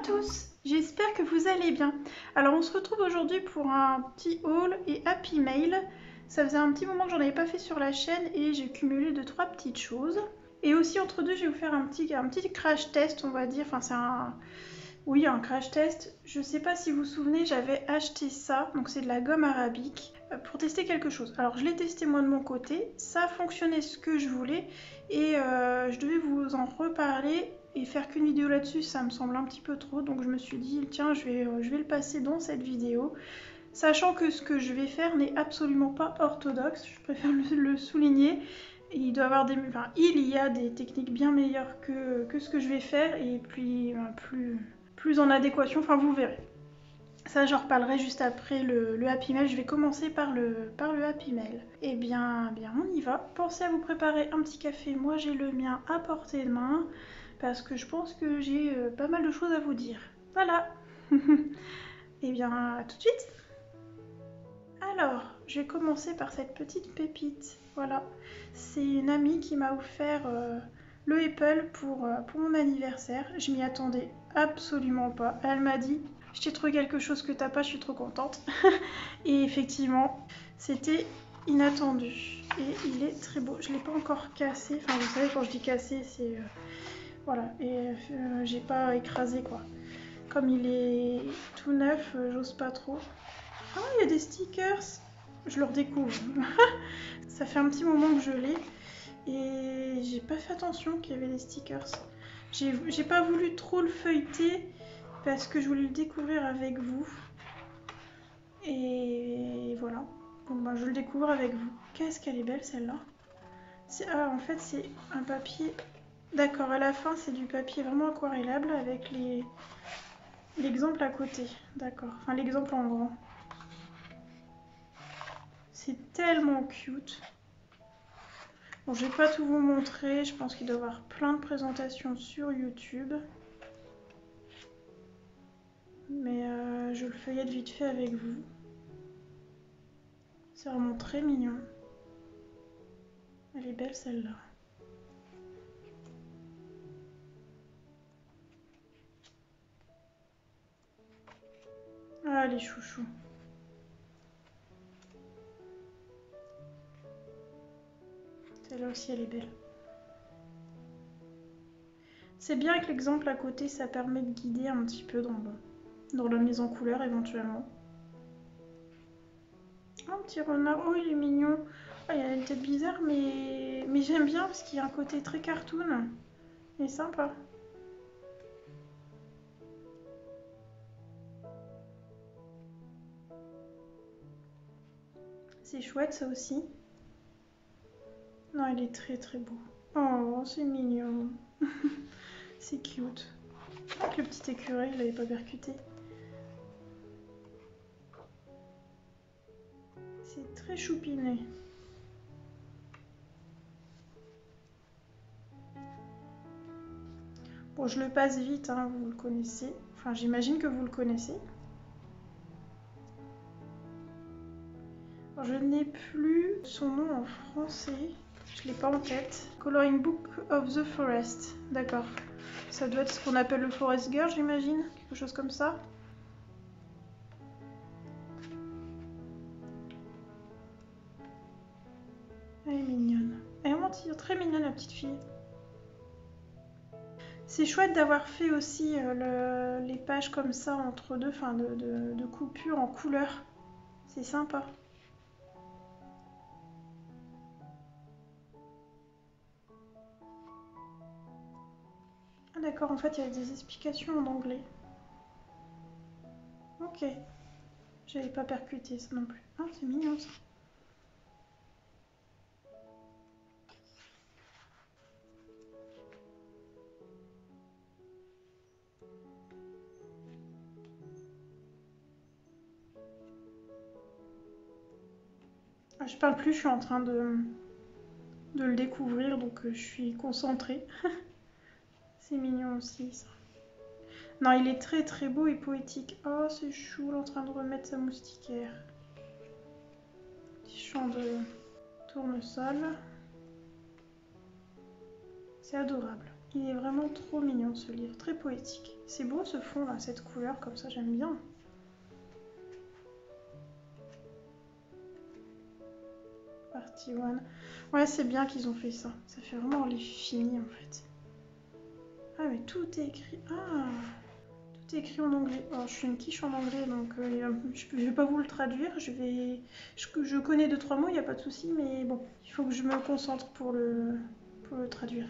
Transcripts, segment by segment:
tous, j'espère que vous allez bien. Alors on se retrouve aujourd'hui pour un petit haul et happy mail. Ça faisait un petit moment que j'en avais pas fait sur la chaîne et j'ai cumulé 2-3 petites choses. Et aussi entre deux je vais vous faire un petit crash test on va dire, enfin c'est un... Oui, un crash test. Je sais pas si vous vous souvenez, j'avais acheté ça, donc c'est de la gomme arabique, pour tester quelque chose. Alors je l'ai testé moi de mon côté, ça a fonctionné ce que je voulais et je devais vous en reparler et faire qu'une vidéo là-dessus, ça me semble un petit peu trop, donc je me suis dit tiens je vais le passer dans cette vidéo, sachant que ce que je vais faire n'est absolument pas orthodoxe, je préfère le souligner. Il doit avoir des, enfin, il y a des techniques bien meilleures que ce que je vais faire et puis plus en adéquation, enfin vous verrez. Ça j'en reparlerai juste après le happy mail, je vais commencer par le happy mail. Eh bien on y va, pensez à vous préparer un petit café, moi j'ai le mien à portée de main, parce que je pense que j'ai pas mal de choses à vous dire. Voilà. Eh bien à tout de suite. Alors, je vais commencer par cette petite pépite. Voilà, c'est une amie qui m'a offert le Apple pour mon anniversaire. Je m'y attendais absolument pas. Elle m'a dit, je t'ai trouvé quelque chose que t'as pas, je suis trop contente. Et effectivement, c'était inattendu. Et il est très beau. Je l'ai pas encore cassé. Enfin, vous savez, quand je dis cassé, c'est... voilà, et j'ai pas écrasé quoi. Comme il est tout neuf, j'ose pas trop. Ah, il y a des stickers. Je le redécouvre. Ça fait un petit moment que je l'ai et j'ai pas fait attention qu'il y avait des stickers. J'ai pas voulu trop le feuilleter parce que je voulais le découvrir avec vous. Et voilà. Bon bah je le découvre avec vous. Qu'est-ce qu'elle est belle celle-là. Ah en fait c'est un papier. D'accord, à la fin c'est du papier vraiment aquarellable avec l'exemple à côté. D'accord. Enfin l'exemple en grand. C'est tellement cute. Bon, je vais pas tout vous montrer, je pense qu'il doit y avoir plein de présentations sur YouTube. Mais je le feuillette vite fait avec vous. C'est vraiment très mignon. Elle est belle celle-là. Ah, les chouchous. Celle-là aussi, elle est belle. C'est bien avec l'exemple à côté, ça permet de guider un petit peu dans la mise en couleur éventuellement. Un petit renard. Oh, il est mignon. Ah, il a une tête bizarre, mais j'aime bien parce qu'il y a un côté très cartoon. Il est sympa. C'est chouette ça aussi. Non, il est très très beau. Oh, c'est mignon. C'est cute. Avec le petit écureuil, il l'avait pas percuté. C'est très choupiné. Bon, je le passe vite, hein, vous le connaissez. Enfin, j'imagine que vous le connaissez. Alors, je n'ai plus son nom en français. Je l'ai pas en tête. Coloring Book of the Forest. D'accord. Ça doit être ce qu'on appelle le Forest Girl, j'imagine. Quelque chose comme ça. Elle est mignonne. Elle est vraiment très mignonne, la petite fille. C'est chouette d'avoir fait aussi les pages comme ça entre deux, enfin de coupures en couleur. C'est sympa. Ah d'accord, en fait il y a des explications en anglais. Ok. J'avais pas percuté ça non plus. Ah c'est mignon ça. Ah, je parle plus, je suis en train de le découvrir, donc je suis concentrée. C'est mignon aussi ça. Non, il est très très beau et poétique. Oh, c'est chou, il est en train de remettre sa moustiquaire. Petit champ de tournesol. C'est adorable. Il est vraiment trop mignon ce livre, très poétique. C'est beau ce fond là, cette couleur comme ça, j'aime bien. Partie 1. Ouais, c'est bien qu'ils ont fait ça. Ça fait vraiment un livre fini en fait. Ah mais tout est écrit. Ah, tout est écrit en anglais. Alors, je suis une quiche en anglais, donc je vais pas vous le traduire. Je connais 2-3 mots, il n'y a pas de souci, mais bon, il faut que je me concentre pour le traduire.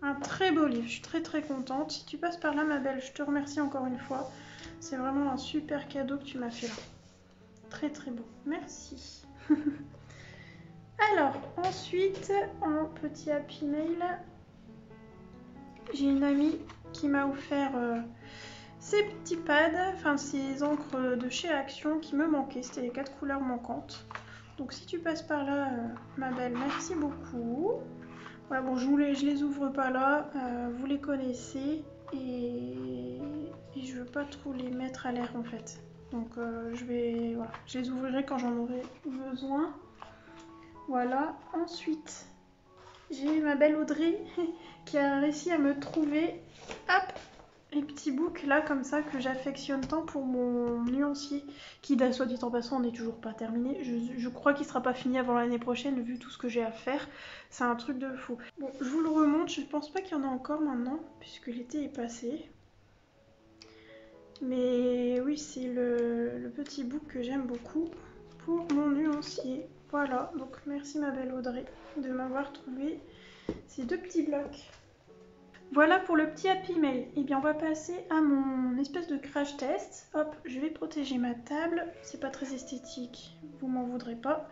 Un très beau livre, je suis très très contente. Si tu passes par là, ma belle, je te remercie encore une fois. C'est vraiment un super cadeau que tu m'as fait là. Très très beau, merci. Alors, ensuite, en petit happy mail, j'ai une amie qui m'a offert ces petits pads, enfin ces encres de chez Action qui me manquaient. C'était les 4 couleurs manquantes. Donc si tu passes par là, ma belle, merci beaucoup. Voilà, bon, je les ouvre pas là, vous les connaissez et je veux pas trop les mettre à l'air en fait. Donc voilà, je les ouvrirai quand j'en aurai besoin. Voilà, ensuite j'ai ma belle Audrey qui a réussi à me trouver, hop, les petits books là comme ça que j'affectionne tant pour mon nuancier qui, soit dit en passant, n'est toujours pas terminé. Je crois qu'il sera pas fini avant l'année prochaine vu tout ce que j'ai à faire. C'est un truc de fou. Bon, je vous le remonte, je pense pas qu'il y en a encore maintenant puisque l'été est passé. Mais oui, c'est le petit book que j'aime beaucoup pour mon nuancier. Voilà, donc merci ma belle Audrey de m'avoir trouvé ces 2 petits blocs. Voilà pour le petit happy mail. Et bien on va passer à mon espèce de crash test. Hop, je vais protéger ma table. C'est pas très esthétique, vous m'en voudrez pas.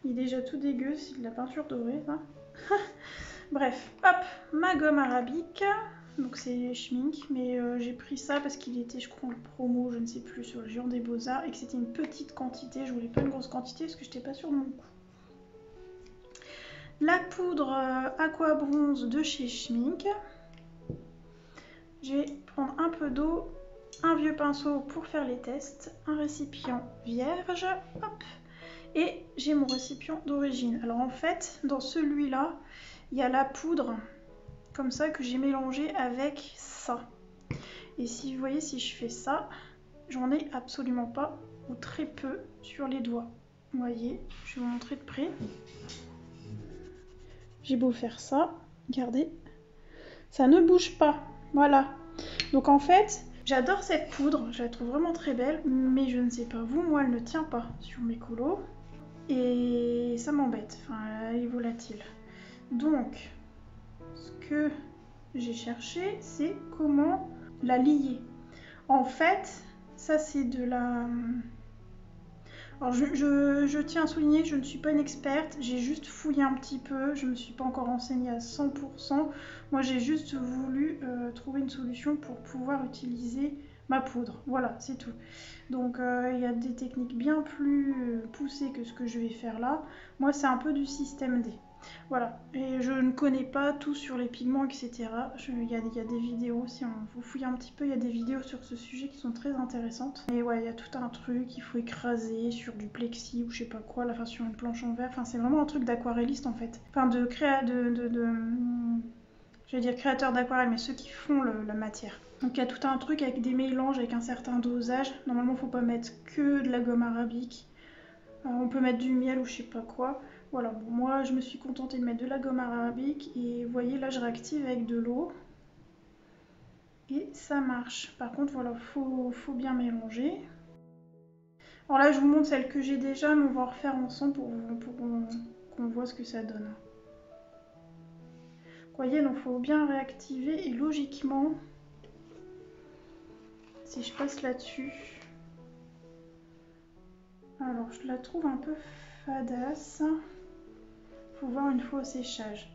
Il est déjà tout dégueu, c'est de la peinture dorée. Hein. Bref, hop, ma gomme arabique. Donc c'est Schmink, mais j'ai pris ça parce qu'il était, je crois, en promo, je ne sais plus, sur le Géant des Beaux-Arts et que c'était une petite quantité. Je voulais pas une grosse quantité parce que j'étais pas sûre de mon coup. La poudre Aqua Bronze de chez Schmink. Je vais prendre un peu d'eau, un vieux pinceau pour faire les tests, un récipient vierge, hop, et j'ai mon récipient d'origine. Alors en fait, dans celui-là, il y a la poudre, comme ça, que j'ai mélangé avec ça. Et si vous voyez, si je fais ça, j'en ai absolument pas, ou très peu, sur les doigts. Vous voyez, je vais vous montrer de près. J'ai beau faire ça, regardez, ça ne bouge pas. Voilà. Donc en fait, j'adore cette poudre, je la trouve vraiment très belle, mais je ne sais pas vous, moi elle ne tient pas sur mes colos. Et ça m'embête, enfin elle est volatile. Donc, ce que j'ai cherché, c'est comment la lier. En fait, ça c'est de la... Alors je tiens à souligner que je ne suis pas une experte, j'ai juste fouillé un petit peu, je ne me suis pas encore renseignée à 100%. Moi j'ai juste voulu trouver une solution pour pouvoir utiliser ma poudre, voilà, c'est tout. Donc il y a des techniques bien plus poussées que ce que je vais faire là. Moi c'est un peu du système D. Voilà, et je ne connais pas tout sur les pigments, etc. Il y a des vidéos, si on vous fouille un petit peu, il y a des vidéos sur ce sujet qui sont très intéressantes. Et ouais, il y a tout un truc, il faut écraser sur du plexi ou je sais pas quoi, enfin sur une planche en verre. Enfin, c'est vraiment un truc d'aquarelliste en fait. Enfin, je vais dire créateurs d'aquarelle, mais ceux qui font la matière. Donc il y a tout un truc avec des mélanges, avec un certain dosage. Normalement, il ne faut pas mettre que de la gomme arabique. On peut mettre du miel ou je sais pas quoi. Voilà, bon, moi je me suis contentée de mettre de la gomme arabique et vous voyez là je réactive avec de l'eau et ça marche. Par contre voilà, faut bien mélanger. Alors là je vous montre celle que j'ai déjà, mais on va en refaire ensemble pour qu'on voit ce que ça donne. Vous voyez, donc faut bien réactiver et logiquement, si je passe là-dessus, alors je la trouve un peu fadasse. Faut voir une fois au séchage.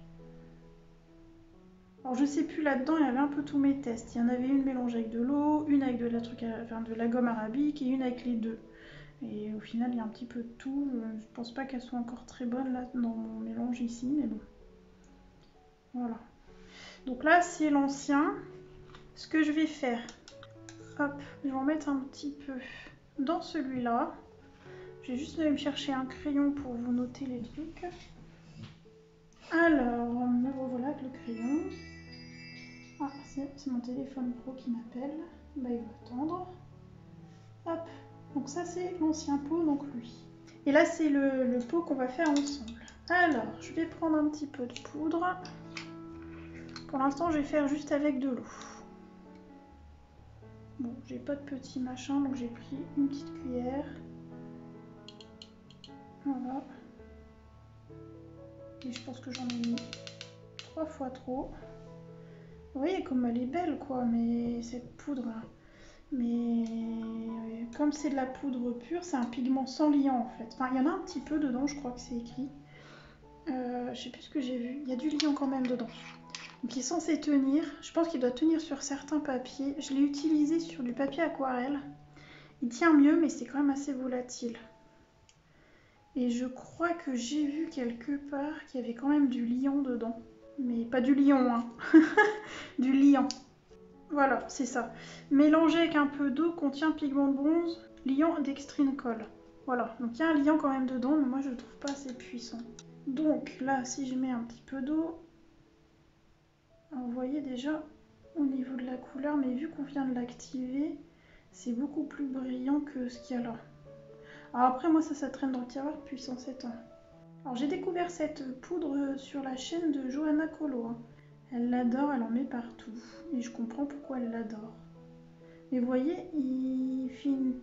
Alors je sais plus, là-dedans il y avait un peu tous mes tests. Il y en avait une mélangée avec de l'eau, une avec de la gomme arabique et une avec les deux. Et au final il y a un petit peu de tout. Je pense pas qu'elle soit encore très bonne là dans mon mélange ici, mais bon. Voilà. Donc là c'est l'ancien. Ce que je vais faire, hop, je vais en mettre un petit peu dans celui-là. Je vais juste aller me chercher un crayon pour vous noter les trucs. Alors, me revoilà avec le crayon. Ah, c'est mon téléphone pro qui m'appelle. Bah, il va attendre. Hop. Donc ça, c'est l'ancien pot, donc lui. Et là, c'est le pot qu'on va faire ensemble. Alors, je vais prendre un petit peu de poudre. Pour l'instant, je vais faire juste avec de l'eau. Bon, j'ai pas de petit machin, donc j'ai pris une petite cuillère. Voilà. Et je pense que j'en ai mis 3 fois trop. Vous voyez comme elle est belle, quoi, mais cette poudre, mais comme c'est de la poudre pure, c'est un pigment sans liant, en fait. Enfin, il y en a un petit peu dedans, je crois que c'est écrit. Je sais plus ce que j'ai vu. Il y a du liant quand même dedans. Donc il est censé tenir. Je pense qu'il doit tenir sur certains papiers. Je l'ai utilisé sur du papier aquarelle. Il tient mieux, mais c'est quand même assez volatile. Et je crois que j'ai vu quelque part qu'il y avait quand même du liant dedans. Mais pas du lion, hein. Du liant. Voilà, c'est ça. Mélangé avec un peu d'eau, contient pigment de bronze, liant dextrine colle. Voilà, donc il y a un liant quand même dedans, mais moi je le trouve pas assez puissant. Donc là, si je mets un petit peu d'eau, vous voyez déjà au niveau de la couleur, mais vu qu'on vient de l'activer, c'est beaucoup plus brillant que ce qu'il y a là. Alors après, moi ça traîne dans le tiroir depuis 107 ans. Alors j'ai découvert cette poudre sur la chaîne de Johanna Colo. Hein. Elle l'adore, elle en met partout. Et je comprends pourquoi elle l'adore. Mais vous voyez, il fait une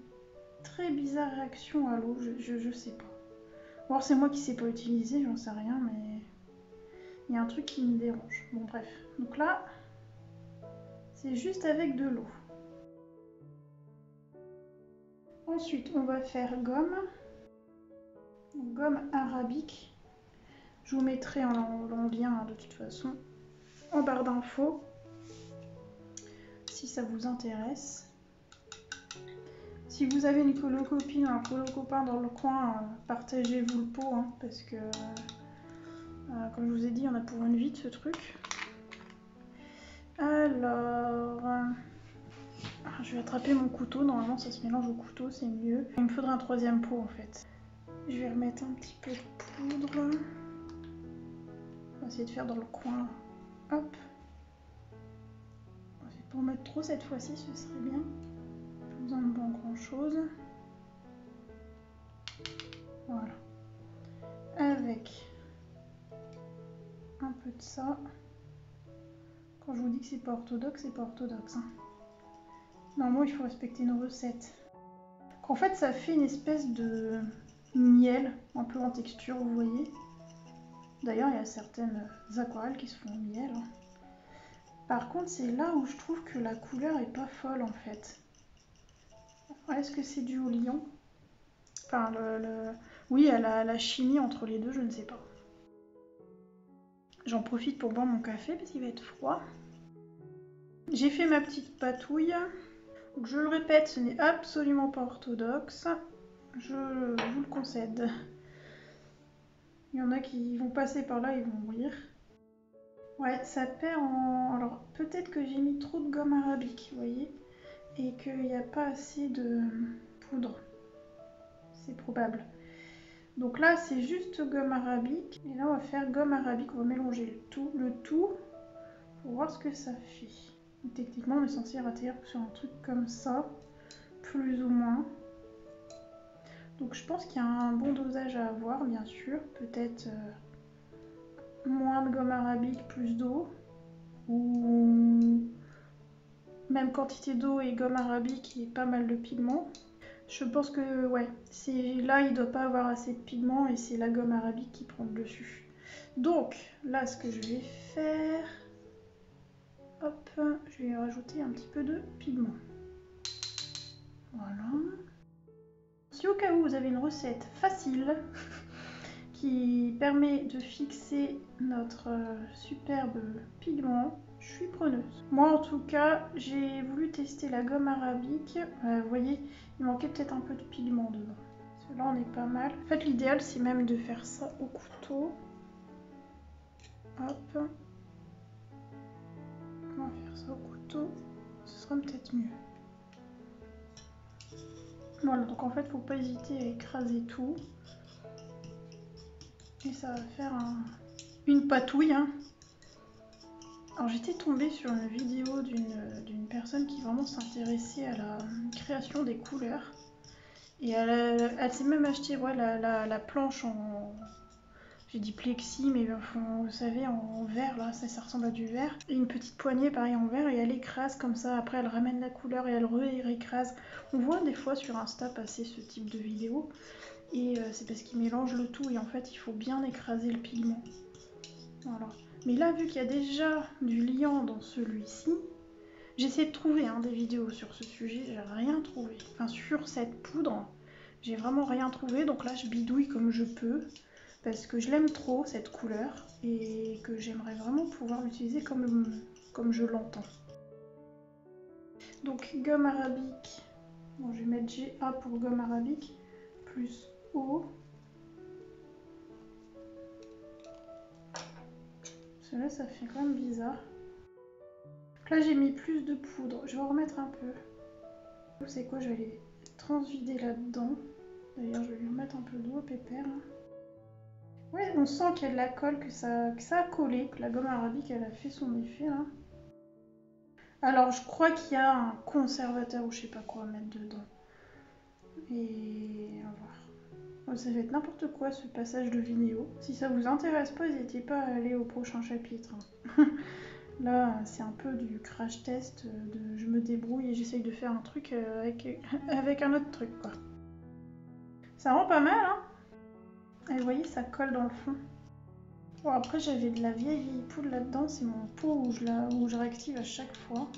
très bizarre réaction à l'eau, je sais pas. Ou alors c'est moi qui sais pas utiliser, j'en sais rien, mais il y a un truc qui me dérange. Bon bref, donc là, c'est juste avec de l'eau. Ensuite, on va faire gomme. Donc, gomme arabique. Je vous mettrai en lien hein, de toute façon en barre d'infos si ça vous intéresse. Si vous avez une colo-copine ou un colo-copain dans le coin, partagez-vous le pot hein, parce que comme je vous ai dit, on a pour une vie de ce truc. Alors, je vais attraper mon couteau. Normalement, ça se mélange au couteau, c'est mieux. Il me faudrait un troisième pot en fait. Je vais remettre un petit peu de poudre. On va essayer de faire dans le coin. Hop. Je vais pas en mettre trop cette fois-ci, ce serait bien. Pas besoin de pas grand-chose. Voilà. Avec un peu de ça. Quand je vous dis que c'est pas orthodoxe, c'est pas orthodoxe. Hein. Normalement, il faut respecter nos recettes. En fait, ça fait une espèce de miel, un peu en texture, vous voyez. D'ailleurs, il y a certaines aquarelles qui se font au miel. Hein. Par contre, c'est là où je trouve que la couleur est pas folle, en fait. Est-ce que c'est dû au liant? Enfin, oui, à la chimie entre les deux, je ne sais pas. J'en profite pour boire mon café parce qu'il va être froid. J'ai fait ma petite patouille. Donc, je le répète, ce n'est absolument pas orthodoxe. Je vous le concède. Il y en a qui vont passer par là et vont rire. Ouais, ça perd en... Alors, peut-être que j'ai mis trop de gomme arabique, vous voyez, et qu'il n'y a pas assez de poudre. C'est probable. Donc là, c'est juste gomme arabique. Et là, on va faire gomme arabique. On va mélanger le tout pour voir ce que ça fait. Donc, techniquement, on est censé rater sur un truc comme ça, plus ou moins. Donc je pense qu'il y a un bon dosage à avoir, bien sûr. Peut-être moins de gomme arabique, plus d'eau. Ou même quantité d'eau et gomme arabique et pas mal de pigments. Je pense que ouais, là il doit pas avoir assez de pigments et c'est la gomme arabique qui prend le dessus. Donc là ce que je vais faire, hop, je vais rajouter un petit peu de pigment. Voilà. Si au cas où vous avez une recette facile qui permet de fixer notre superbe pigment, je suis preneuse. Moi en tout cas, j'ai voulu tester la gomme arabique. Vous voyez, il manquait peut-être un peu de pigment dedans. Là on est pas mal. En fait l'idéal c'est même de faire ça au couteau. Hop. On va faire ça au couteau. Ce sera peut-être mieux. Voilà, donc en fait, faut pas hésiter à écraser tout. Et ça va faire une patouille, hein. Alors j'étais tombée sur une vidéo d'une personne qui vraiment s'intéressait à la création des couleurs. Et elle s'est même acheté la planche en... J'ai dit plexi, mais vous savez, en verre, là, ça ressemble à du verre. Et une petite poignée, pareil, en verre, et elle écrase comme ça. Après, elle ramène la couleur et elle réécrase. On voit des fois sur Insta passer ce type de vidéo. Et c'est parce qu'ils mélangent le tout. Et en fait, il faut bien écraser le pigment. Voilà. Mais là, vu qu'il y a déjà du liant dans celui-ci, j'essaie de trouver des vidéos sur ce sujet. J'ai rien trouvé. Enfin, sur cette poudre, j'ai vraiment rien trouvé. Donc là, je bidouille comme je peux. Parce que je l'aime trop cette couleur et que j'aimerais vraiment pouvoir l'utiliser comme je l'entends. Donc gomme arabique, bon, je vais mettre GA pour gomme arabique, plus O. Cela ça fait quand même bizarre. Donc là j'ai mis plus de poudre, je vais en remettre un peu. Vous savez quoi, je vais les transvider là-dedans. D'ailleurs je vais lui remettre un peu d'eau pépère. Ouais, on sent qu'il y a de la colle, que ça a collé, que la gomme arabique elle a fait son effet là. Alors je crois qu'il y a un conservateur ou je sais pas quoi à mettre dedans. Et on va voir. Ça va être n'importe quoi ce passage de vidéo. Si ça vous intéresse pas, n'hésitez pas à aller au prochain chapitre. Là c'est un peu du crash test, de je me débrouille et j'essaye de faire un truc avec un autre truc quoi. Ça rend pas mal hein. Et vous voyez ça colle dans le fond. Bon après j'avais de la vieille poudre là-dedans, c'est mon pot où je réactive à chaque fois.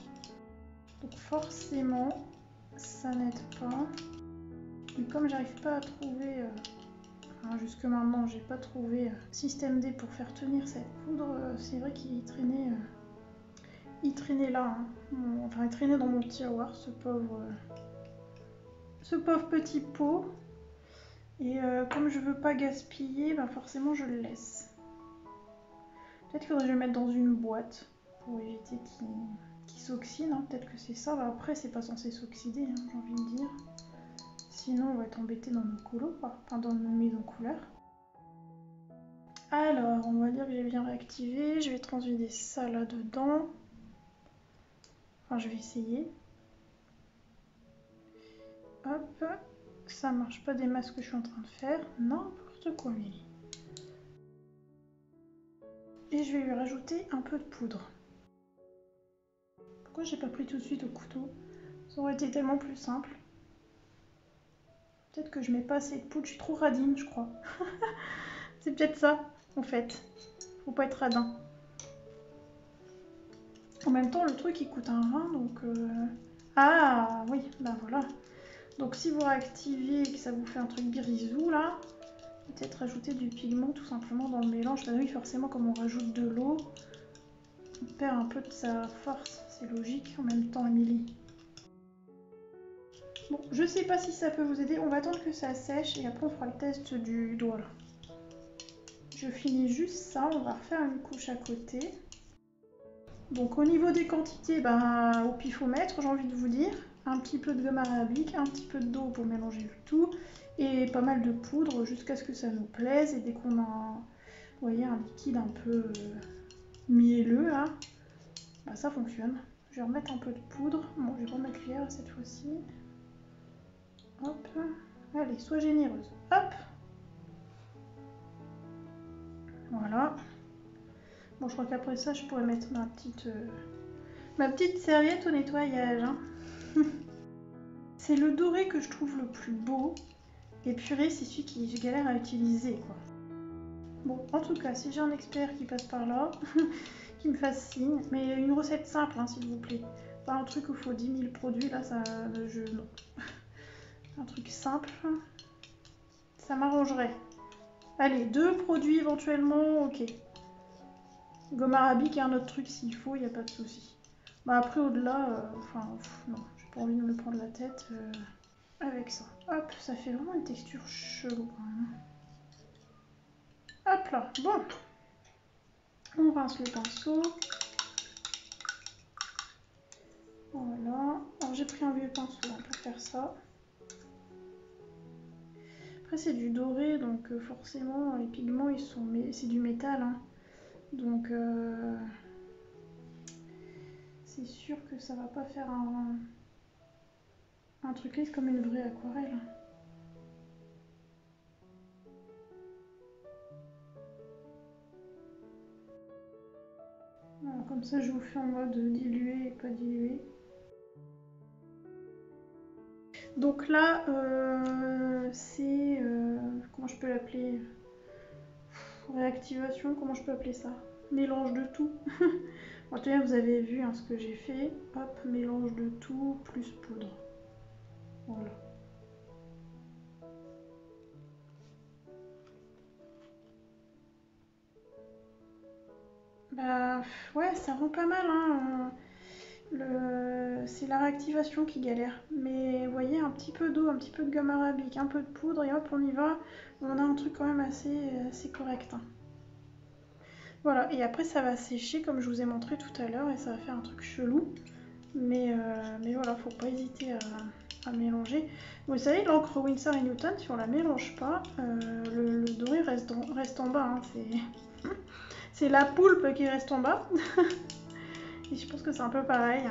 Donc forcément ça n'aide pas. Et comme j'arrive pas à trouver, jusque maintenant j'ai pas trouvé système D pour faire tenir cette poudre, c'est vrai qu'il traînait là, hein. Enfin il traînait dans mon tiroir ce pauvre petit pot. Et comme je veux pas gaspiller, forcément je le laisse. Peut-être qu'il faudrait que je le mette dans une boîte pour éviter qu'il s'oxyde, hein. Peut-être que c'est ça. Après c'est pas censé s'oxyder, hein, j'ai envie de dire. Sinon on va être embêté dans nos colos, enfin dans nos mises en couleur. Alors on va dire que j'ai bien réactivé, je vais transvider ça là-dedans. Enfin je vais essayer. Hop, ça marche pas des masses que je suis en train de faire, n'importe quoi Mélie. Et je vais lui rajouter un peu de poudre. Pourquoi j'ai pas pris tout de suite au couteau? Ça aurait été tellement plus simple. Peut-être que je mets pas assez de poudre, je suis trop radine je crois. C'est peut-être ça en fait. Faut pas être radin. En même temps le truc il coûte un rein donc... Ah oui, bah voilà. Donc si vous réactivez et que ça vous fait un truc birizou là, peut-être rajouter du pigment tout simplement dans le mélange. Bah oui forcément comme on rajoute de l'eau, on perd un peu de sa force, c'est logique. En même temps Émilie. Bon, je sais pas si ça peut vous aider, on va attendre que ça sèche et après on fera le test du doigt là. Je finis juste ça, on va refaire une couche à côté. Donc au niveau des quantités, au pifomètre j'ai envie de vous dire, un petit peu de gomme arabique, un petit peu d'eau pour mélanger le tout et pas mal de poudre jusqu'à ce que ça nous plaise. Et dès qu'on a, vous voyez, un liquide un peu mielleux là, ça fonctionne. Je vais remettre un peu de poudre. Bon, je vais prendre ma cuillère cette fois-ci. Hop, allez, sois généreuse. Hop, voilà. Bon, je crois qu'après ça, je pourrais mettre ma petite serviette au nettoyage. Hein. C'est le doré que je trouve le plus beau. Et purée, c'est celui que je galère à utiliser, quoi. Bon, en tout cas, si j'ai un expert qui passe par là, qui me fasse signe. Mais une recette simple, hein, s'il vous plaît. Pas un truc où il faut 10 000 produits, là, non. Un truc simple, ça m'arrangerait. Allez, 2 produits éventuellement, ok. Gomme arabique et un autre truc s'il faut, il n'y a pas de souci. Après, au-delà, non, j'ai pas envie de me prendre la tête avec ça. Hop, ça fait vraiment une texture chelou quand même. Hop là, bon. On rince le pinceau. Voilà. Alors j'ai pris un vieux pinceau pour faire ça. Après c'est du doré, donc forcément les pigments ils sont... c'est du métal, hein. Donc c'est sûr que ça va pas faire un truc lisse comme une vraie aquarelle. Voilà, comme ça je vous fais en mode dilué et pas dilué. Donc là c'est... comment je peux l'appeler? Réactivation, comment je peux appeler ça? Mélange de tout. En tout cas vous avez vu hein, ce que j'ai fait. Hop, mélange de tout plus poudre. Voilà. Bah ouais, ça rend pas mal hein. C'est la réactivation qui galère. Mais vous voyez, un petit peu d'eau, un petit peu de gomme arabique, un peu de poudre et hop, on y va. On a un truc quand même assez correct. Hein. Voilà, et après ça va sécher comme je vous ai montré tout à l'heure et ça va faire un truc chelou. Mais voilà, faut pas hésiter à mélanger. Vous savez, l'encre Winsor & Newton, si on la mélange pas, le doré reste en bas. Hein. C'est la poulpe qui reste en bas. Et je pense que c'est un peu pareil.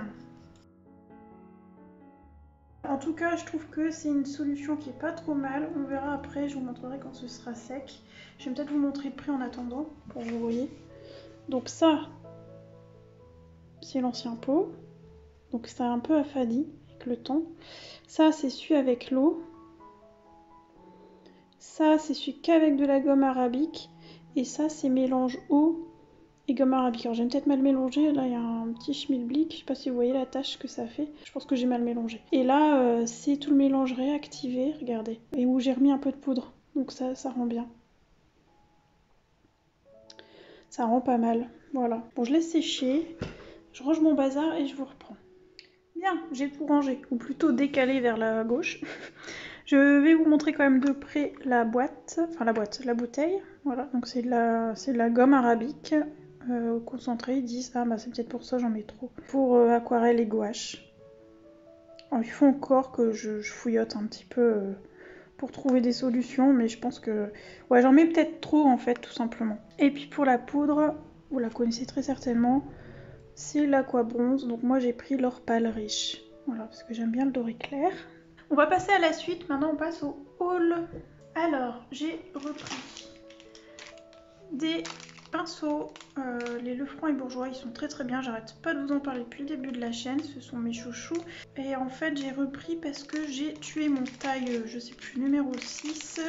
En tout cas, je trouve que c'est une solution qui est pas trop mal. On verra après, je vous montrerai quand ce sera sec. Je vais peut-être vous montrer le prix en attendant, pour que vous voyez. Donc ça, c'est l'ancien pot. Donc ça a un peu affadi avec le temps. Ça, c'est celui avec l'eau. Ça, c'est celui qu'avec de la gomme arabique. Et ça, c'est mélange eau et gomme arabique. Alors j'ai peut-être mal mélangé. Là, il y a un petit schmilblick. Je sais pas si vous voyez la tache que ça fait. Je pense que j'ai mal mélangé. Et là, c'est tout le mélange réactivé. Regardez. Et où j'ai remis un peu de poudre. Donc ça rend bien. Ça rend pas mal. Voilà. Bon, je laisse sécher. Je range mon bazar et je vous reprends. Bien, j'ai tout rangé. Ou plutôt décalé vers la gauche. Je vais vous montrer quand même de près la boîte. Enfin la bouteille. Voilà. Donc c'est de la gomme arabique. Concentré, ils disent ah bah c'est peut-être pour ça j'en mets trop pour aquarelle et gouache. Alors, il faut encore que je fouillote un petit peu pour trouver des solutions, mais je pense que ouais j'en mets peut-être trop en fait tout simplement. Et puis pour la poudre, vous la connaissez très certainement, c'est l'Aqua-Bronze, donc moi j'ai pris l'or pâle riche, voilà parce que j'aime bien le doré clair. On va passer à la suite, maintenant on passe au haul. Alors j'ai repris des pinceaux, les Lefranc et Bourjois, ils sont très très bien, j'arrête pas de vous en parler depuis le début de la chaîne, ce sont mes chouchous. Et en fait j'ai repris parce que j'ai tué mon taille, je sais plus, numéro 6,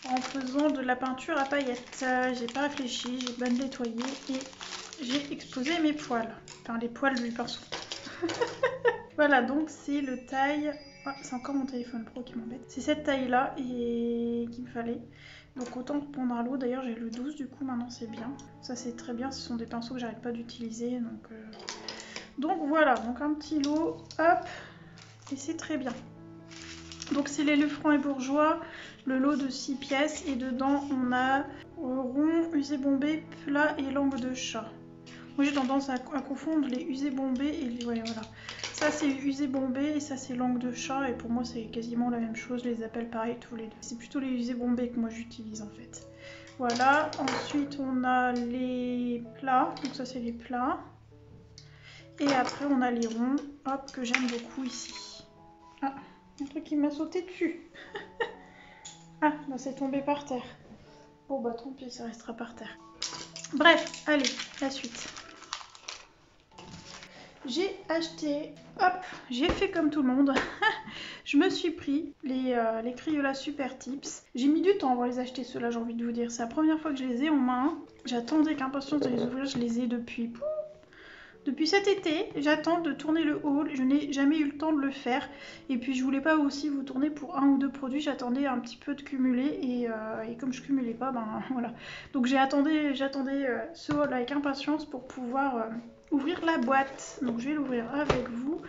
en faisant de la peinture à paillettes. J'ai pas réfléchi, j'ai pas nettoyé et j'ai explosé mes poils, enfin les poils du pinceau. Voilà, donc c'est le taille... Ah, c'est encore mon téléphone pro qui m'embête. C'est cette taille là et qu'il me fallait. Donc autant reprendre à l'eau, d'ailleurs j'ai le 12 du coup maintenant c'est bien. Ça c'est très bien, ce sont des pinceaux que j'arrête pas d'utiliser. Donc voilà, donc un petit lot, hop, et c'est très bien. Donc c'est les Lefranc et Bourjois, le lot de 6 pièces et dedans on a rond, usé bombé, plat et langue de chat. Moi j'ai tendance à confondre les usés bombés et les... Ouais, voilà. Ça c'est usé bombé et ça c'est langue de chat et pour moi c'est quasiment la même chose, je les appelle pareil tous les deux. C'est plutôt les usés bombés que moi j'utilise en fait. Voilà, ensuite on a les plats, donc ça c'est les plats. Et après on a les ronds, hop, que j'aime beaucoup ici. Ah, un truc qui m'a sauté dessus. Ah, bah c'est tombé par terre. Bon bah tant pis, ça restera par terre. Bref, allez, la suite. J'ai acheté, hop, j'ai fait comme tout le monde. Je me suis pris les Crayola Super Tips. J'ai mis du temps avant de les acheter, ceux-là, j'ai envie de vous dire. C'est la première fois que je les ai en main. J'attendais avec impatience de les ouvrir, je les ai depuis cet été. J'attends de tourner le haul, je n'ai jamais eu le temps de le faire. Et puis je voulais pas aussi vous tourner pour un ou deux produits, j'attendais un petit peu de cumuler. Et comme je cumulais pas, ben voilà. Donc j'attendais ce haul avec impatience pour pouvoir... ouvrir la boîte. Donc je vais l'ouvrir avec vous.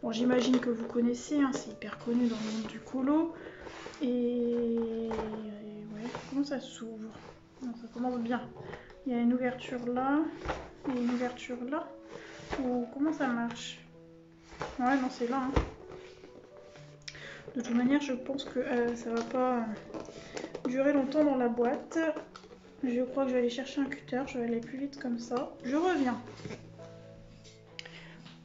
Bon, j'imagine que vous connaissez, hein, c'est hyper connu dans le monde du colo. Et ouais, comment ça s'ouvre? Ça commence bien. Il y a une ouverture là et une ouverture là. Ou comment ça marche? Ouais, non, c'est là. Hein. De toute manière, je pense que ça va pas durer longtemps dans la boîte. Je crois que je vais aller chercher un cutter, je vais aller plus vite comme ça. Je reviens.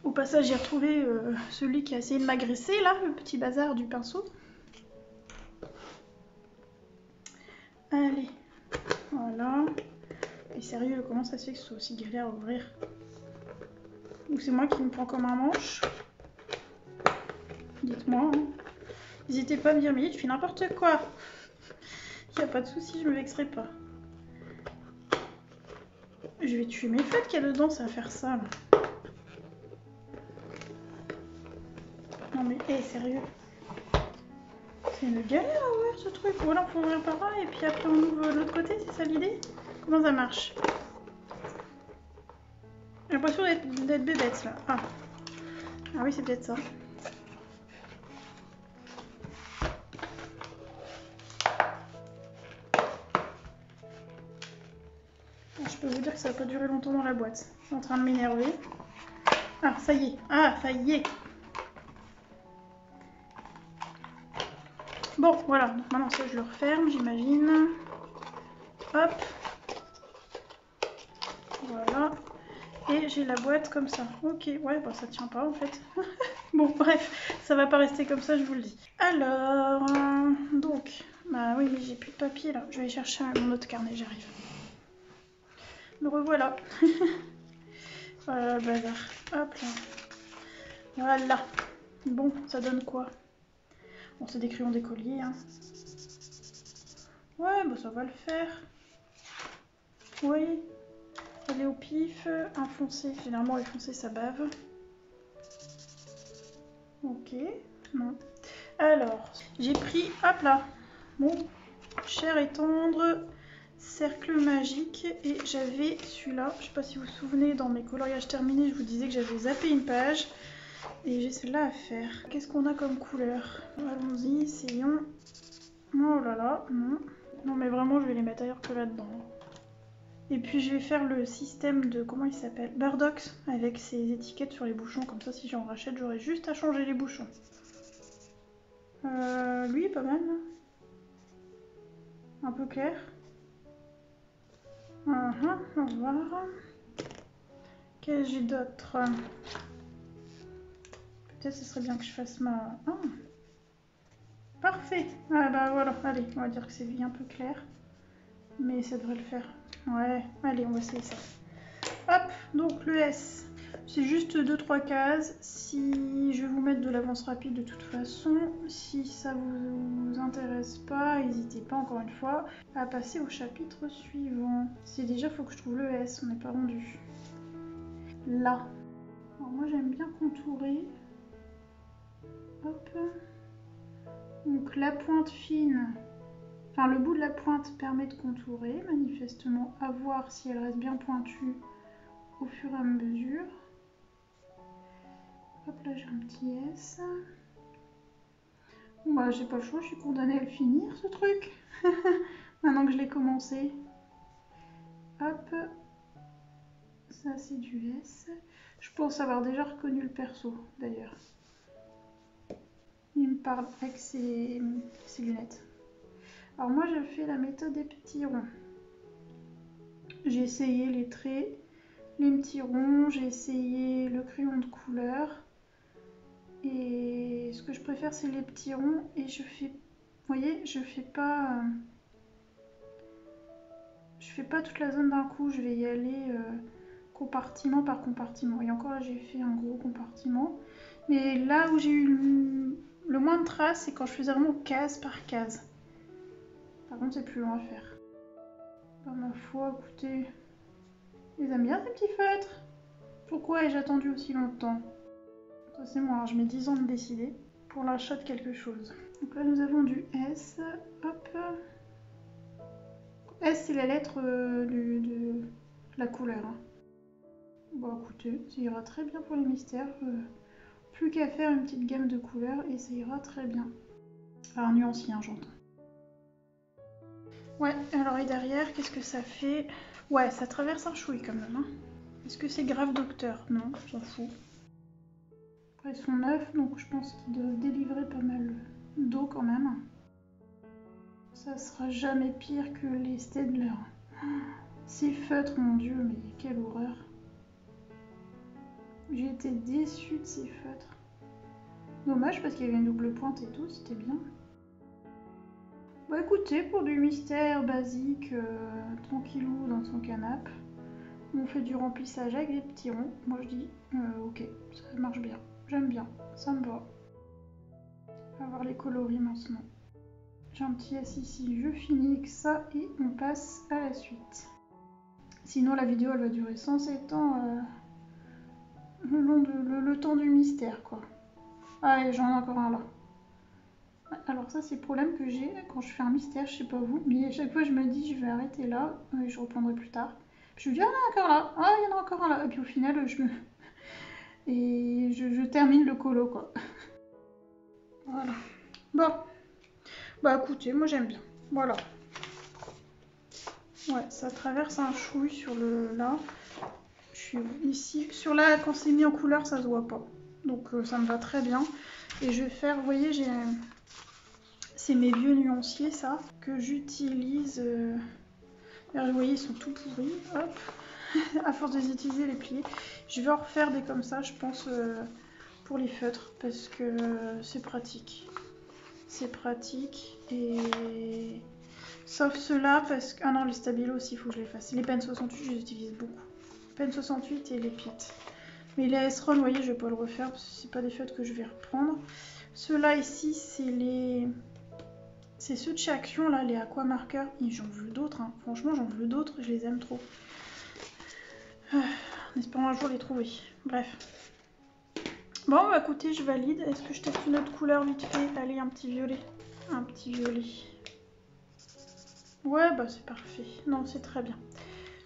Au passage, j'ai retrouvé celui qui a essayé de m'agresser, là, le petit bazar du pinceau. Allez, voilà. Et sérieux, comment ça se fait que ce soit aussi galère à ouvrir? Ou c'est moi qui me prends comme un manche? Dites-moi. Hein. N'hésitez pas à me dire, mais tu fais n'importe quoi. Il n'y a pas de souci, je me vexerai pas. Je vais tuer mes fêtes qu'il y a dedans, ça va faire ça. Là. Non mais, sérieux. C'est une galère à ouvrir ce truc. Ou alors faut ouvrir par là et puis après on ouvre de l'autre côté, c'est ça l'idée? Comment ça marche? J'ai l'impression d'être bébête là. Ah oui, c'est peut-être ça. Je peux vous dire que ça va pas durer longtemps dans la boîte. Je suis en train de m'énerver. Ah, ça y est. Ah, ça y est. Bon, voilà. Donc maintenant, ça, je le referme, j'imagine. Hop. Voilà. Et j'ai la boîte comme ça. Ok, ouais, bah ça tient pas en fait. Bon, bref, ça va pas rester comme ça, je vous le dis. Alors, donc, bah oui, mais j'ai plus de papier là. Je vais aller chercher mon autre carnet, j'arrive. Me revoilà. Voilà le bazar. Hop là. Voilà. Bon, ça donne quoi? Bon, c'est des crayons d'écolier. Hein. Ouais, bah ça va le faire. Oui. Aller au pif. Un foncé. Généralement, les foncés, ça bave. Ok. Non. Alors, j'ai pris, hop là, mon cher et tendre cercle magique. Et j'avais celui-là. Je sais pas si vous vous souvenez, dans mes coloriages terminés, je vous disais que j'avais zappé une page. Et j'ai celle-là à faire. Qu'est-ce qu'on a comme couleur? Allons-y, essayons. Oh là là, non. Non mais vraiment, je vais les mettre ailleurs que là-dedans. Et puis je vais faire le système de, comment il s'appelle? Burdox, avec ses étiquettes sur les bouchons. Comme ça, si j'en rachète, j'aurai juste à changer les bouchons. Lui est pas mal. Un peu clair. On va voir. Qu'est-ce que j'ai d'autre? Peut-être ce serait bien que je fasse ma... Ah. Parfait. Ah bah voilà, allez, on va dire que c'est bien peu clair. Mais ça devrait le faire. Ouais, allez, on va essayer ça. Hop, donc le S. C'est juste 2-3 cases. Si je vais vous mettre de l'avance rapide de toute façon, si ça vous intéresse pas, n'hésitez pas encore une fois à passer au chapitre suivant. C'est déjà, faut que je trouve le S, on n'est pas rendu. Là. Alors moi j'aime bien contourer. Hop. Donc la pointe fine, enfin le bout de la pointe permet de contourer, manifestement à voir si elle reste bien pointue au fur et à mesure. Hop là j'ai un petit S. Bon bah j'ai pas le choix, je suis condamnée à le finir ce truc. Maintenant que je l'ai commencé. Hop. Ça c'est du S. Je pense avoir déjà reconnu le perso d'ailleurs. Il me parle avec ses lunettes. Alors moi j'ai fait la méthode des petits ronds. J'ai essayé les traits, les petits ronds, j'ai essayé le crayon de couleur. Et ce que je préfère c'est les petits ronds et je fais, vous voyez, je fais pas toute la zone d'un coup, je vais y aller compartiment par compartiment. Et encore là j'ai fait un gros compartiment. Mais là où j'ai eu le moins de traces, c'est quand je faisais vraiment case par case. Par contre c'est plus long à faire. Par ma foi, écoutez, ils aiment bien ces petits feutres. Pourquoi ai-je attendu aussi longtemps? Ça c'est moi, je mets 10 ans de décider pour l'achat de quelque chose. Donc là nous avons du S, hop. S c'est la lettre de la couleur. Hein. Bon écoutez, ça ira très bien pour les mystères. Plus qu'à faire une petite gamme de couleurs et ça ira très bien. Alors nuancier, hein, j'entends. Ouais, alors et derrière, qu'est-ce que ça fait? Ouais, ça traverse un chouï quand même. Hein. Est-ce que c'est grave docteur? Non, je s'en fous. Après, ils sont neufs, donc je pense qu'ils doivent délivrer pas mal d'eau quand même. Ça sera jamais pire que les Staedtler. Ces feutres, mon dieu, mais quelle horreur. J'ai été déçue de ces feutres. Dommage parce qu'il y avait une double pointe et tout, c'était bien. Bah écoutez, pour du mystère basique, tranquillou dans son canapé, on fait du remplissage avec des petits ronds. Moi je dis, ok, ça marche bien. J'aime bien, ça me va. On va voir les coloris maintenant. J'ai un petit S ici, je finis avec ça et on passe à la suite. Sinon la vidéo elle va durer sans s'étendre le temps du mystère quoi. Allez, j'en ai encore un là. Alors ça c'est le problème que j'ai quand je fais un mystère, je sais pas vous, mais à chaque fois je me dis je vais arrêter là et je reprendrai plus tard. Puis je me dis ah il y en a encore là, ah il y en a encore un là, et puis au final je termine le colo quoi. Voilà. Bon. Bah écoutez, moi j'aime bien. Voilà. Ouais, ça traverse un chouille sur le là. Je suis ici. Sur là, quand c'est mis en couleur, ça se voit pas. Donc ça me va très bien. Et je vais faire, vous voyez, c'est mes vieux nuanciers, ça, que j'utilise. Vous voyez, ils sont tout pourris. Hop. À force de les utiliser, les plier. Je vais en refaire des comme ça, je pense, pour les feutres. Parce que c'est pratique. C'est pratique. Et... Sauf ceux-là, parce que... Ah non, les stabilos aussi, il faut que je les fasse. Les Pen 68, je les utilise beaucoup. Pen 68 et les Pitt. Mais les S-Ron, vous voyez, je vais pas le refaire, parce que c'est pas des feutres que je vais reprendre. Ceux-là ici, c'est les... C'est ceux de chez Action, là, les Aqua Markers. J'en veux d'autres, hein. Franchement, j'en veux d'autres, je les aime trop. En espérant un jour les trouver. Bref. Bon, bah écoutez, je valide. Est-ce que je teste une autre couleur vite fait? Allez, un petit violet. Un petit violet. Ouais, bah c'est parfait. Non, c'est très bien.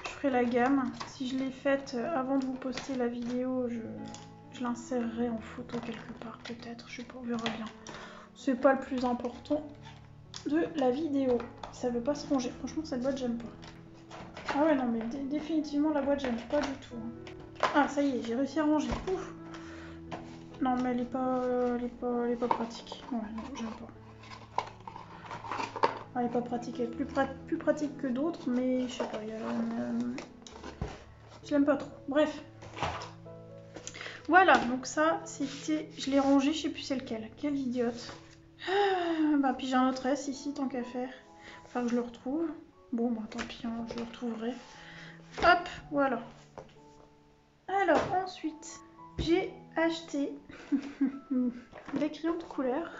Je ferai la gamme. Si je l'ai faite avant de vous poster la vidéo, je l'insérerai en photo quelque part, peut-être. Je sais pas, on verra bien. C'est pas le plus important de la vidéo. Ça veut pas se ranger. Franchement, cette boîte, j'aime pas. Ah ouais, non, mais définitivement, la boîte, j'aime pas du tout. Ah, ça y est, j'ai réussi à ranger. Ouf. Non, mais elle est pas pratique. Ouais, non, j'aime pas. Elle est pas pratique, elle est plus pratique que d'autres, mais je sais pas, je l'aime pas trop. Bref. Voilà, donc ça, c'était... Je l'ai rangé, je sais plus c'est lequel. Quelle idiote. Bah, puis j'ai un autre S ici, tant qu'à faire. Enfin, que je le retrouve. Bon, bah tant pis, hein, je le retrouverai. Hop, voilà. Alors, ensuite, j'ai acheté des crayons de couleur.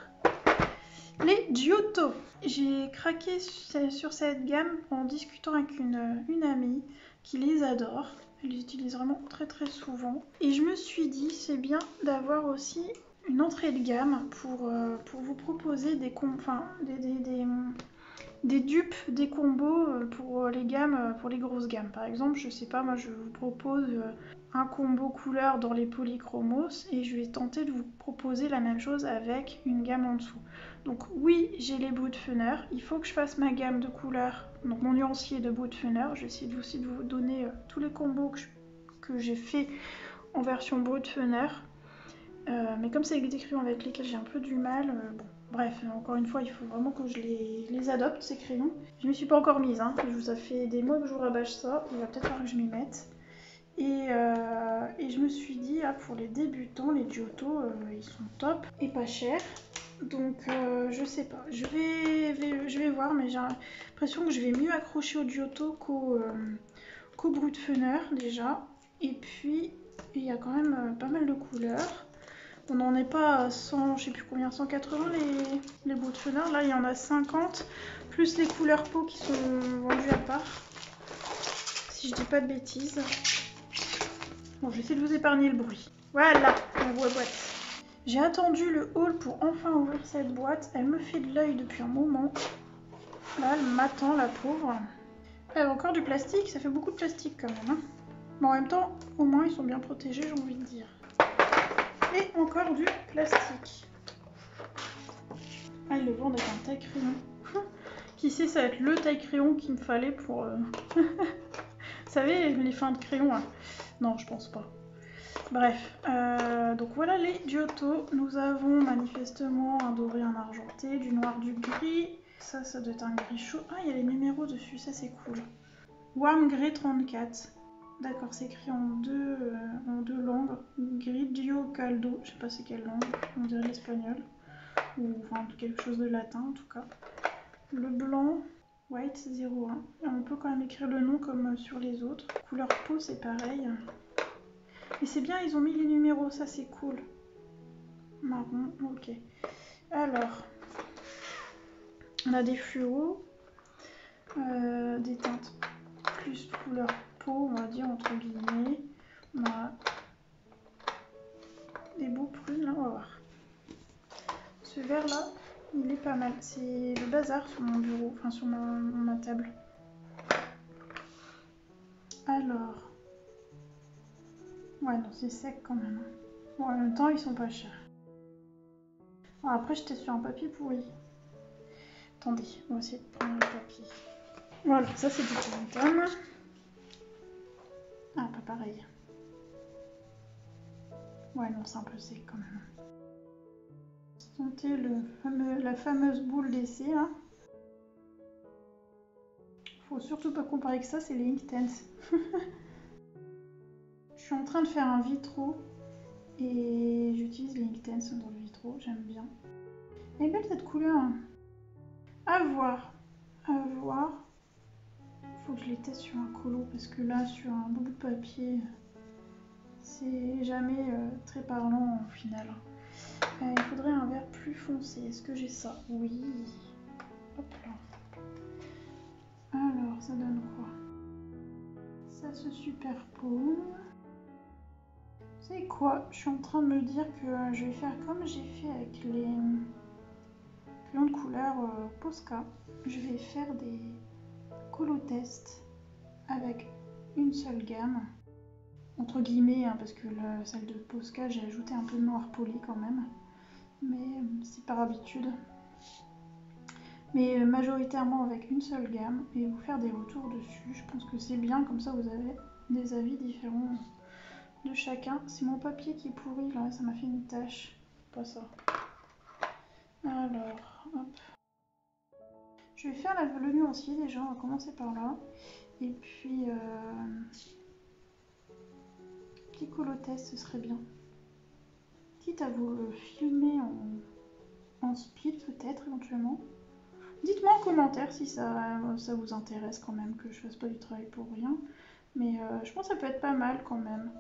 Les Giotto. J'ai craqué sur cette gamme en discutant avec une amie qui les adore. Elle les utilise vraiment très très souvent. Et je me suis dit, c'est bien d'avoir aussi une entrée de gamme pour vous proposer des dupes, des combos pour les gammes, pour les grosses gammes. Par exemple, je sais pas, moi je vous propose un combo couleur dans les polychromos et je vais tenter de vous proposer la même chose avec une gamme en dessous. Donc oui, j'ai les Brutfunner, il faut que je fasse ma gamme de couleurs, donc mon nuancier de Brutfunner. Je vais essayer aussi de vous donner tous les combos que j'ai fait en version Brutfunner. Mais comme c'est des crayons avec lesquels j'ai un peu du mal, bon, bref, encore une fois, il faut vraiment que je les adopte, ces crayons. Je ne m'y suis pas encore mise, hein. Ça fait des mois que je vous rabâche ça, il va peut-être falloir que je m'y mette. Et je me suis dit, ah, pour les débutants, les Giotto, ils sont top et pas chers. Donc, je sais pas, je vais voir, mais j'ai l'impression que je vais mieux accrocher au Giotto qu'au Brutfunner déjà. Et puis, il y a quand même pas mal de couleurs. On n'en est pas à 100, je sais plus combien, 180 les Brutfunner. Là, il y en a 50, plus les couleurs peau qui sont vendues à part. Si je dis pas de bêtises. Bon, je vais essayer de vous épargner le bruit. Voilà, la boîte. J'ai attendu le haul pour enfin ouvrir cette boîte. Elle me fait de l'œil depuis un moment. Là, elle m'attend, la pauvre. Elle a encore du plastique, ça fait beaucoup de plastique quand même. Hein. Mais en même temps, au moins, ils sont bien protégés, j'ai envie de dire. Et encore du plastique. Ah, ils le vendent avec un taille-crayon. Qui sait, ça va être le taille-crayon qu'il me fallait pour... Vous savez, les fins de crayon, hein. Non, je pense pas. Bref, donc voilà les Giotto. Nous avons manifestement un doré, un argenté, du noir, du gris. Ça doit être un gris chaud. Ah, il y a les numéros dessus, ça c'est cool. Warm Grey 34. D'accord, c'est écrit en deux langues. Grigio Caldo, je sais pas c'est quelle langue, on dirait l'espagnol. Ou enfin quelque chose de latin en tout cas. Le blanc, White 01. Et on peut quand même écrire le nom comme sur les autres. Couleur peau, c'est pareil. Mais c'est bien, ils ont mis les numéros, ça c'est cool. Marron, ok. Alors, on a des fluos, des teintes plus couleur peau, on va dire entre guillemets. On a des beaux prunes, là, on va voir. Ce vert là, il est pas mal. C'est le bazar sur mon bureau, enfin sur ma table. Alors, ouais, non, c'est sec quand même. Bon, en même temps, ils sont pas chers. Alors, après, j'étais sur un papier pourri. Attendez, on va essayer de prendre le papier. Voilà, ça c'est du Pantone. Ah, pas pareil. Ouais, non, c'est un peu sec quand même. Sentez la fameuse boule d'essai là. Faut surtout pas comparer que ça, c'est les Inktense. Je suis en train de faire un vitro et j'utilise les Inktense dans le vitro, j'aime bien. Elle est belle cette couleur. À voir, à voir. Faut que je les teste sur un colo parce que là, sur un bout de papier, c'est jamais très parlant au final. Il faudrait un vert plus foncé. Est-ce que j'ai ça? Oui. Hop là. Alors, ça donne quoi? Ça se superpose. Vous savez quoi? Je suis en train de me dire que je vais faire comme j'ai fait avec les crayons de couleur Posca. Je vais faire des colotests avec une seule gamme. Entre guillemets, hein, parce que celle de Posca, j'ai ajouté un peu de noir poli quand même. Mais c'est par habitude. Mais majoritairement avec une seule gamme et vous faire des retours dessus. Je pense que c'est bien, comme ça vous avez des avis différents de chacun. C'est mon papier qui est pourri là, ça m'a fait une tache. Pas ça. Alors, hop. Je vais faire le nuancier déjà, on va commencer par là. Et puis, petit colotest, ce serait bien. Quitte à vous le filmer en split peut-être éventuellement. Dites-moi en commentaire si ça vous intéresse quand même, que je fasse pas du travail pour rien. Mais je pense que ça peut être pas mal quand même.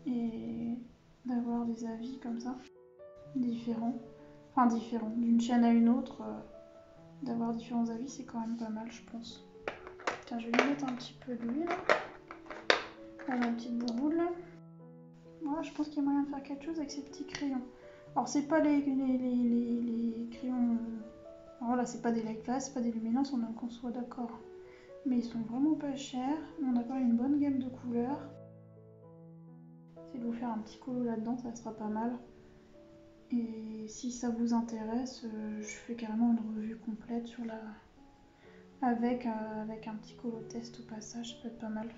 Et d'avoir des avis comme ça, différents. Enfin différents, d'une chaîne à une autre. D'avoir différents avis, c'est quand même pas mal, je pense. Tiens, je vais lui mettre un petit peu d'huile. Là, ma petite boule. Voilà, je pense qu'il y a moyen de faire quelque chose avec ces petits crayons. Alors, c'est pas les crayons... Voilà, c'est pas des light glass, c'est pas des luminances, on a qu'on soit d'accord. Mais ils sont vraiment pas chers. On a quand même une bonne gamme de couleurs. Essayez de vous faire un petit colo là-dedans, ça sera pas mal. Et si ça vous intéresse, je fais carrément une revue complète sur la... avec un petit colo test au passage, ça peut être pas mal.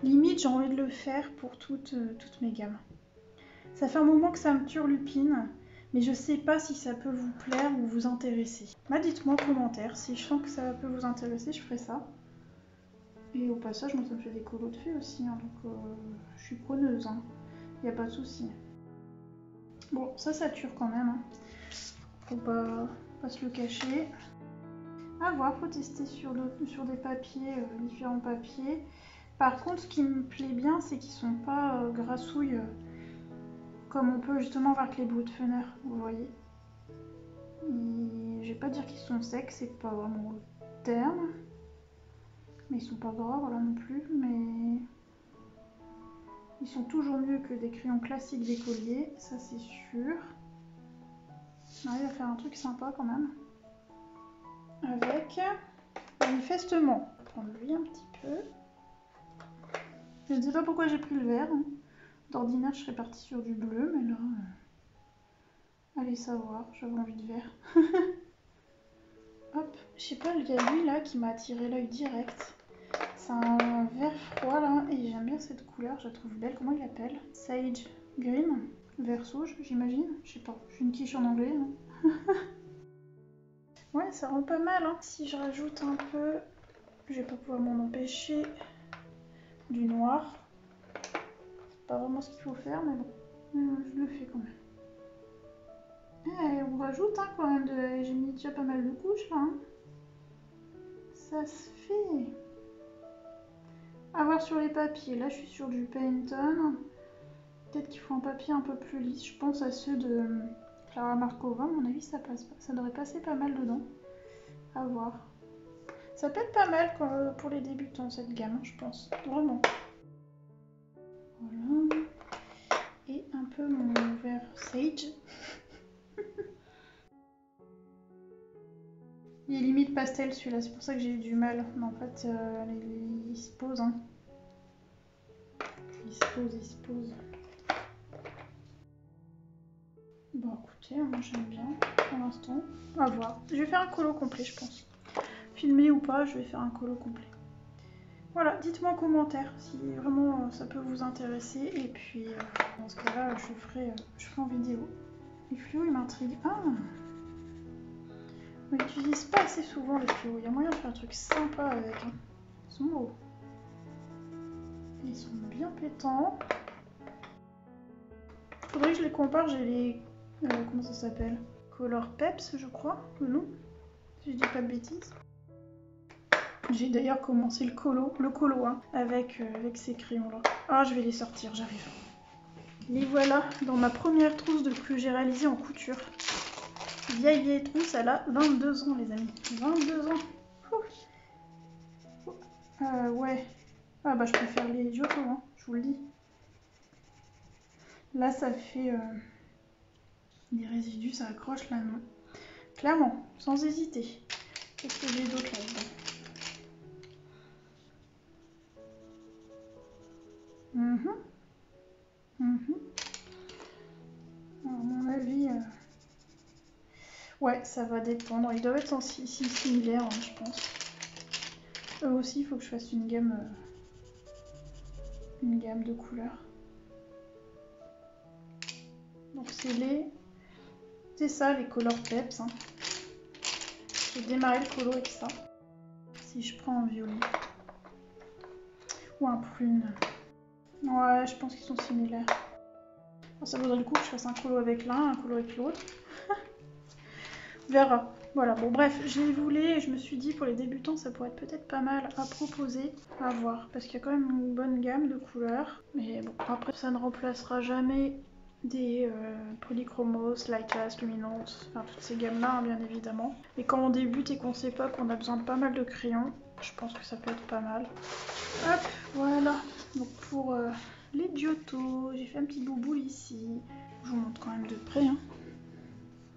Limite, j'ai envie de le faire pour toutes mes gammes. Ça fait un moment que ça me turlupine, mais je sais pas si ça peut vous plaire ou vous intéresser. Bah, dites-moi en commentaire, si je sens que ça peut vous intéresser, je ferai ça. Et au passage, moi ça me fait des colos de fées aussi, hein, donc je suis preneuse, hein. Y a pas de souci. Bon, ça tue quand même, hein. Faut pas se le cacher. À voir, faut tester sur des papiers, différents papiers. Par contre, ce qui me plaît bien, c'est qu'ils sont pas grassouilles, comme on peut justement voir avec les Brutfener, vous voyez. Je vais pas dire qu'ils sont secs, c'est pas vraiment le terme. Mais ils sont pas gras, voilà non plus, mais ils sont toujours mieux que des crayons classiques d'écolier, ça c'est sûr. On arrive à faire un truc sympa quand même. Avec, manifestement, on va prendre lui un petit peu. Je ne sais pas pourquoi j'ai pris le vert. Hein. D'ordinaire, je serais partie sur du bleu, mais là, allez savoir, j'avais envie de vert. Hop, je sais pas, il y a lui là qui m'a attiré l'œil direct. C'est un vert froid là, et j'aime bien cette couleur, je la trouve belle. Comment il l'appelle? Sage Green, vert sauge, j'imagine. Je sais pas, je suis une quiche en anglais. Hein. Ouais, Ouais, ça rend pas mal, hein. Si je rajoute un peu, je vais pas pouvoir m'en empêcher, du noir. C'est pas vraiment ce qu'il faut faire, mais bon, je le fais quand même. On rajoute hein, quand même, j'ai mis déjà pas mal de couches là. Hein. Ça se fait. À voir sur les papiers. Là, je suis sur du Pantone. Peut-être qu'il faut un papier un peu plus lisse. Je pense à ceux de Clara Markova. À mon avis, ça passe pas. Ça devrait passer pas mal dedans. À voir. Ça peut être pas mal pour les débutants, cette gamme, je pense. Vraiment. Voilà. Et un peu mon vert Sage. Il est limite pastel celui-là, c'est pour ça que j'ai eu du mal. Mais en fait, il se pose. Hein. Il se pose. Bon, écoutez, moi j'aime bien pour l'instant. On va voir. Je vais faire un colo complet, je pense. Filmé ou pas, je vais faire un colo complet. Voilà, dites-moi en commentaire si vraiment ça peut vous intéresser. Et puis, dans ce cas-là, je ferai en vidéo. Les fluos, ils m'intriguent. Ah! On n'utilise pas assez souvent les fluos. Il y a moyen de faire un truc sympa avec. Hein. Ils sont beaux. Ils sont bien pétants. Faudrait que je les compare. J'ai les... comment ça s'appelle? Color Peps, je crois, le nom. Si je dis pas de bêtises. J'ai d'ailleurs commencé le colo hein, avec ces crayons-là. Ah, je vais les sortir, j'arrive. Les voilà dans ma première trousse que j'ai réalisée en couture. Vieille trousse, elle a 22 ans, les amis. 22 ans. Ouais. Ah bah je préfère les Giotto, hein, je vous le dis. Là, ça fait des résidus, ça accroche là, non. Clairement, sans hésiter. Qu'est-ce que j'ai d'autre là-dedans? À mon avis, ouais, ça va dépendre. Ils doivent être similaires, hein, je pense. Eux aussi, il faut que je fasse une gamme de couleurs. Donc c'est ça les Color Peps. Hein. J'ai démarré le colo avec ça. Si je prends un violet ou un prune. Ouais, je pense qu'ils sont similaires. Alors, ça vaudrait le coup que je fasse un colo avec l'un, un colo avec l'autre. On verra. Voilà, bon bref, je les voulais et je me suis dit pour les débutants ça pourrait être peut-être pas mal à proposer, à voir. Parce qu'il y a quand même une bonne gamme de couleurs. Mais bon, après ça ne remplacera jamais des polychromos, Lightcast, Luminance, enfin toutes ces gammes-là hein, bien évidemment. Et quand on débute et qu'on sait pas qu'on a besoin de pas mal de crayons, je pense que ça peut être pas mal. Hop, voilà. Donc pour les Giotto, j'ai fait un petit bouboule ici. Je vous montre quand même de près. Hein.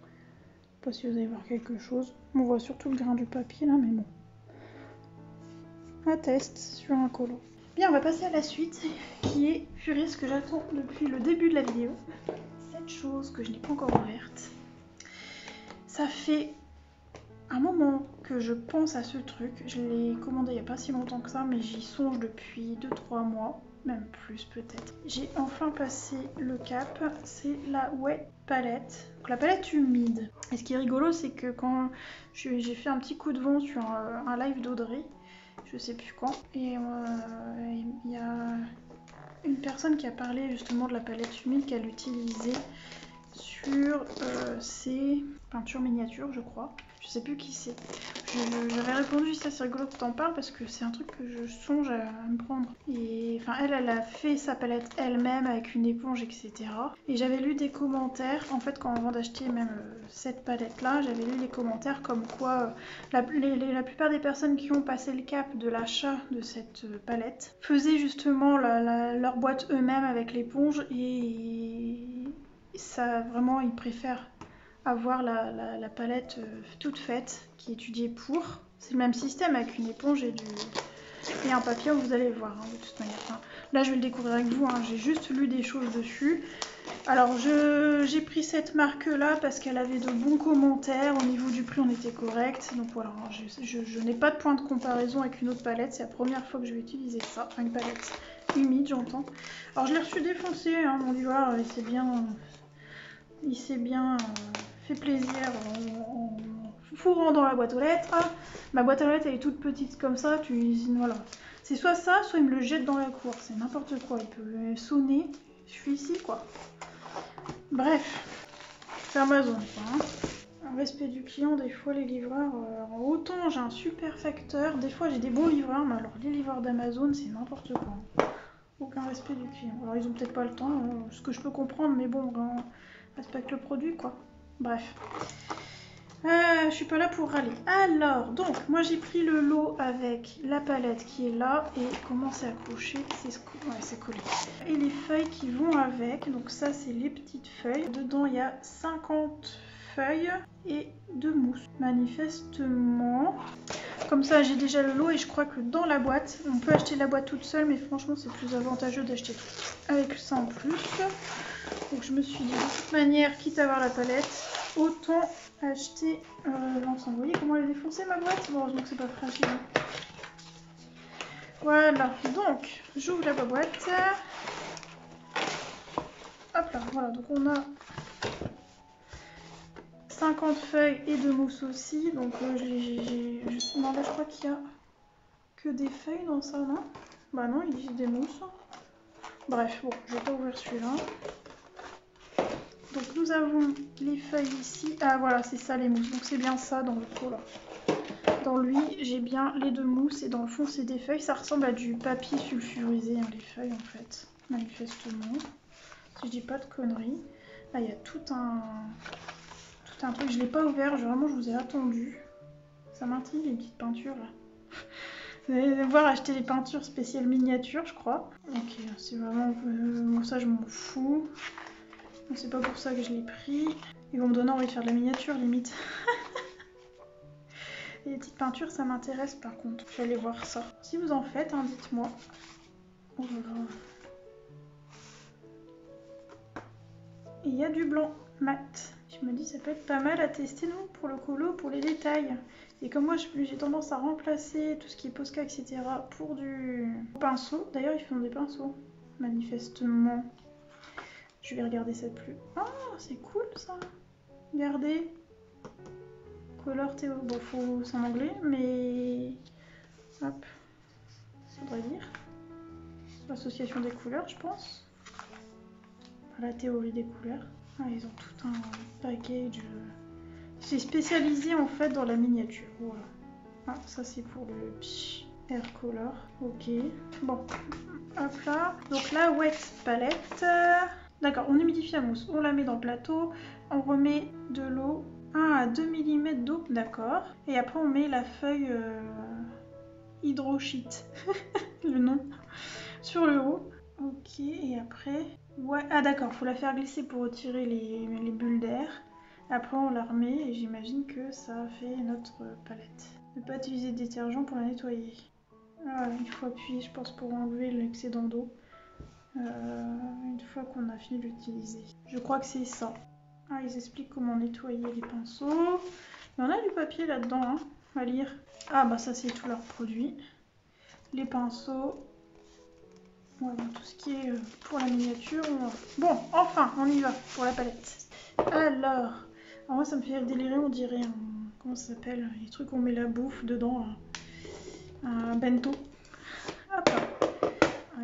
Je sais pas si vous allez voir quelque chose. On voit surtout le grain du papier là, mais bon. Un test sur un colo. Bien, on va passer à la suite, qui est purée, ce que j'attends depuis le début de la vidéo. Cette chose que je n'ai pas encore ouverte. Ça fait un moment que je pense à ce truc. Je l'ai commandé il n'y a pas si longtemps que ça, mais j'y songe depuis 2-3 mois. Même plus peut-être. J'ai enfin passé le cap, c'est la Wet Palette. Donc la palette humide. Et ce qui est rigolo, c'est que quand j'ai fait un petit coup de vent sur un live d'Audrey, je sais plus quand, et il y a une personne qui a parlé justement de la palette humide qu'elle utilisait sur ses peintures miniatures, je crois. Je sais plus qui c'est. J'avais répondu, ça c'est rigolo que t'en parles parce que c'est un truc que je songe à me prendre. Et enfin, elle a fait sa palette elle-même avec une éponge, etc. Et j'avais lu des commentaires, en fait, quand avant d'acheter même cette palette-là, j'avais lu les commentaires comme quoi la plupart des personnes qui ont passé le cap de l'achat de cette palette faisaient justement leur boîte eux-mêmes avec l'éponge et ça vraiment, ils préfèrent avoir la palette toute faite qui est étudiée pour. C'est le même système avec une éponge et un papier, vous allez voir hein, de toute manière. Enfin, là je vais le découvrir avec vous, hein. J'ai juste lu des choses dessus. Alors j'ai pris cette marque là parce qu'elle avait de bons commentaires, au niveau du prix on était correct. Donc voilà, je n'ai pas de point de comparaison avec une autre palette, c'est la première fois que je vais utiliser ça, une palette humide j'entends. Alors je l'ai reçu défoncé, hein, mon livre, il s'est bien fait plaisir en fourrant dans la boîte aux lettres. Ma boîte à lettres elle est toute petite comme ça, voilà. C'est soit ça, soit il me le jette dans la cour, c'est n'importe quoi, il peut sonner, je suis ici quoi. Bref, c'est Amazon quoi. Un respect du client, des fois les livreurs, autant j'ai un super facteur, des fois j'ai des bons livreurs, mais alors les livreurs d'Amazon c'est n'importe quoi. Aucun respect du client. Alors ils ont peut-être pas le temps, ce que je peux comprendre, mais bon, on respecte le produit quoi. Bref. Je suis pas là pour râler. Alors, donc, moi j'ai pris le lot avec la palette qui est là et comment c'est accroché, c'est collé. Et les feuilles qui vont avec, donc ça c'est les petites feuilles. Dedans il y a 50 feuilles et de mousse. Manifestement, comme ça j'ai déjà le lot et je crois que dans la boîte, on peut acheter la boîte toute seule, mais franchement c'est plus avantageux d'acheter tout avec ça en plus. Donc je me suis dit, de toute manière, quitte à avoir la palette, autant acheter l'ensemble. Vous voyez comment elle est défoncée ma boîte? Heureusement que c'est pas fragile. Voilà, donc j'ouvre la boîte. Hop là, voilà, donc on a 50 feuilles et de mousse aussi. Donc non, là je crois qu'il y a que des feuilles dans ça, non? Bah non, il dit des mousses. Bref, bon, je vais pas ouvrir celui-là. Donc nous avons les feuilles ici. Ah voilà, c'est ça les mousses. Donc c'est bien ça dans le pot là. Dans lui, j'ai bien les deux mousses et dans le fond c'est des feuilles. Ça ressemble à du papier sulfurisé, hein, les feuilles en fait, manifestement. Si je dis pas de conneries. Là il y a tout un truc. Je l'ai pas ouvert, vraiment je vous ai attendu. Ça m'intrigue les petites peintures là. Vous allez devoir acheter les peintures spéciales miniatures, je crois. Ok, c'est vraiment... bon ça je m'en fous. C'est pas pour ça que je l'ai pris. Ils vont me donner envie de faire de la miniature limite. Et les petites peintures ça m'intéresse par contre. Je vais aller voir ça. Si vous en faites, hein, dites-moi. Oh là là. Et il y a du blanc mat. Je me dis ça peut être pas mal à tester non pour le colo, pour les détails. Et comme moi j'ai tendance à remplacer tout ce qui est Posca etc. pour du pinceau. D'ailleurs ils font des pinceaux manifestement. Je vais regarder ça de plus. Ah, c'est cool ça. Regardez. Color Théo. Bon, c'est en anglais, mais... Hop. Faudrait lire. L'association des couleurs, je pense. Enfin, la théorie des couleurs. Ah, ils ont tout un package. C'est spécialisé en fait dans la miniature. Voilà. Ah, ça c'est pour le Air Color. Ok. Bon. Hop là. Donc la wet palette. D'accord, on humidifie la mousse, on la met dans le plateau, on remet de l'eau, 1 à 2 mm d'eau, d'accord. Et après on met la feuille hydroshite, le nom, sur le haut. Ok, et après... Ouais, ah d'accord, faut la faire glisser pour retirer les bulles d'air. Après on la remet et j'imagine que ça fait notre palette. Ne pas utiliser de détergent pour la nettoyer. Ah, il faut appuyer je pense pour enlever l'excédent d'eau. Une fois qu'on a fini d'utiliser. Je crois que c'est ça. Ah, ils expliquent comment nettoyer les pinceaux. Il y en a du papier là-dedans, hein, à lire. Ah, bah ça c'est tous leurs produits. Les pinceaux. Voilà, tout ce qui est pour la miniature. Bon, enfin, on y va pour la palette. Alors moi ça me fait délirer, on dirait comment ça s'appelle? Les trucs où on met la bouffe dedans. Un bento. Hop là.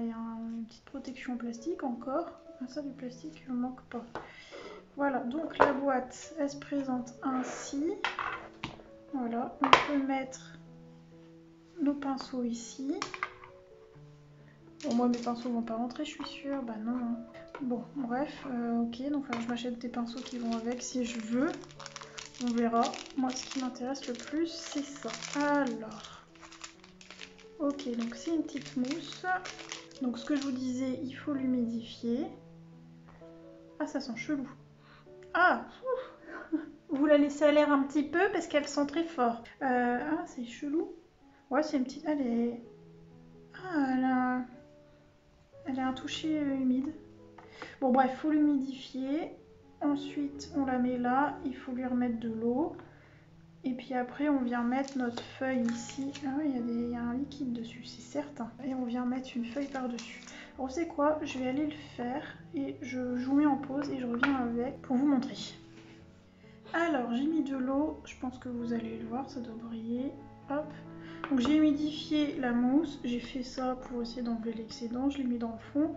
Il y a une petite protection en plastique encore. Ah, ça du plastique ne manque pas. Voilà, donc la boîte elle se présente ainsi. Voilà, on peut mettre nos pinceaux ici. Bon, moi mes pinceaux vont pas rentrer, je suis sûre. Bah non. Hein. Bon, bref, ok, donc là, je m'achète des pinceaux qui vont avec si je veux. On verra. Moi ce qui m'intéresse le plus c'est ça. Alors. Ok, donc c'est une petite mousse. Donc ce que je vous disais, il faut l'humidifier. Ah, ça sent chelou. Ah, vous la laissez à l'air un petit peu parce qu'elle sent très fort. Ah, c'est chelou. Ouais, c'est une petite... Elle est... Ah, elle a un toucher humide. Bon, bref, faut l'humidifier. Ensuite, on la met là. Il faut lui remettre de l'eau. Et puis après, on vient mettre notre feuille ici. Ah oui, il y a un liquide dessus, c'est certain. Et on vient mettre une feuille par-dessus. Alors, c'est quoi? Je vais aller le faire et je vous mets en pause et je reviens avec pour vous montrer. Alors, j'ai mis de l'eau, je pense que vous allez le voir, ça doit briller. Hop. Donc j'ai humidifié la mousse, j'ai fait ça pour essayer d'enlever l'excédent, je l'ai mis dans le fond.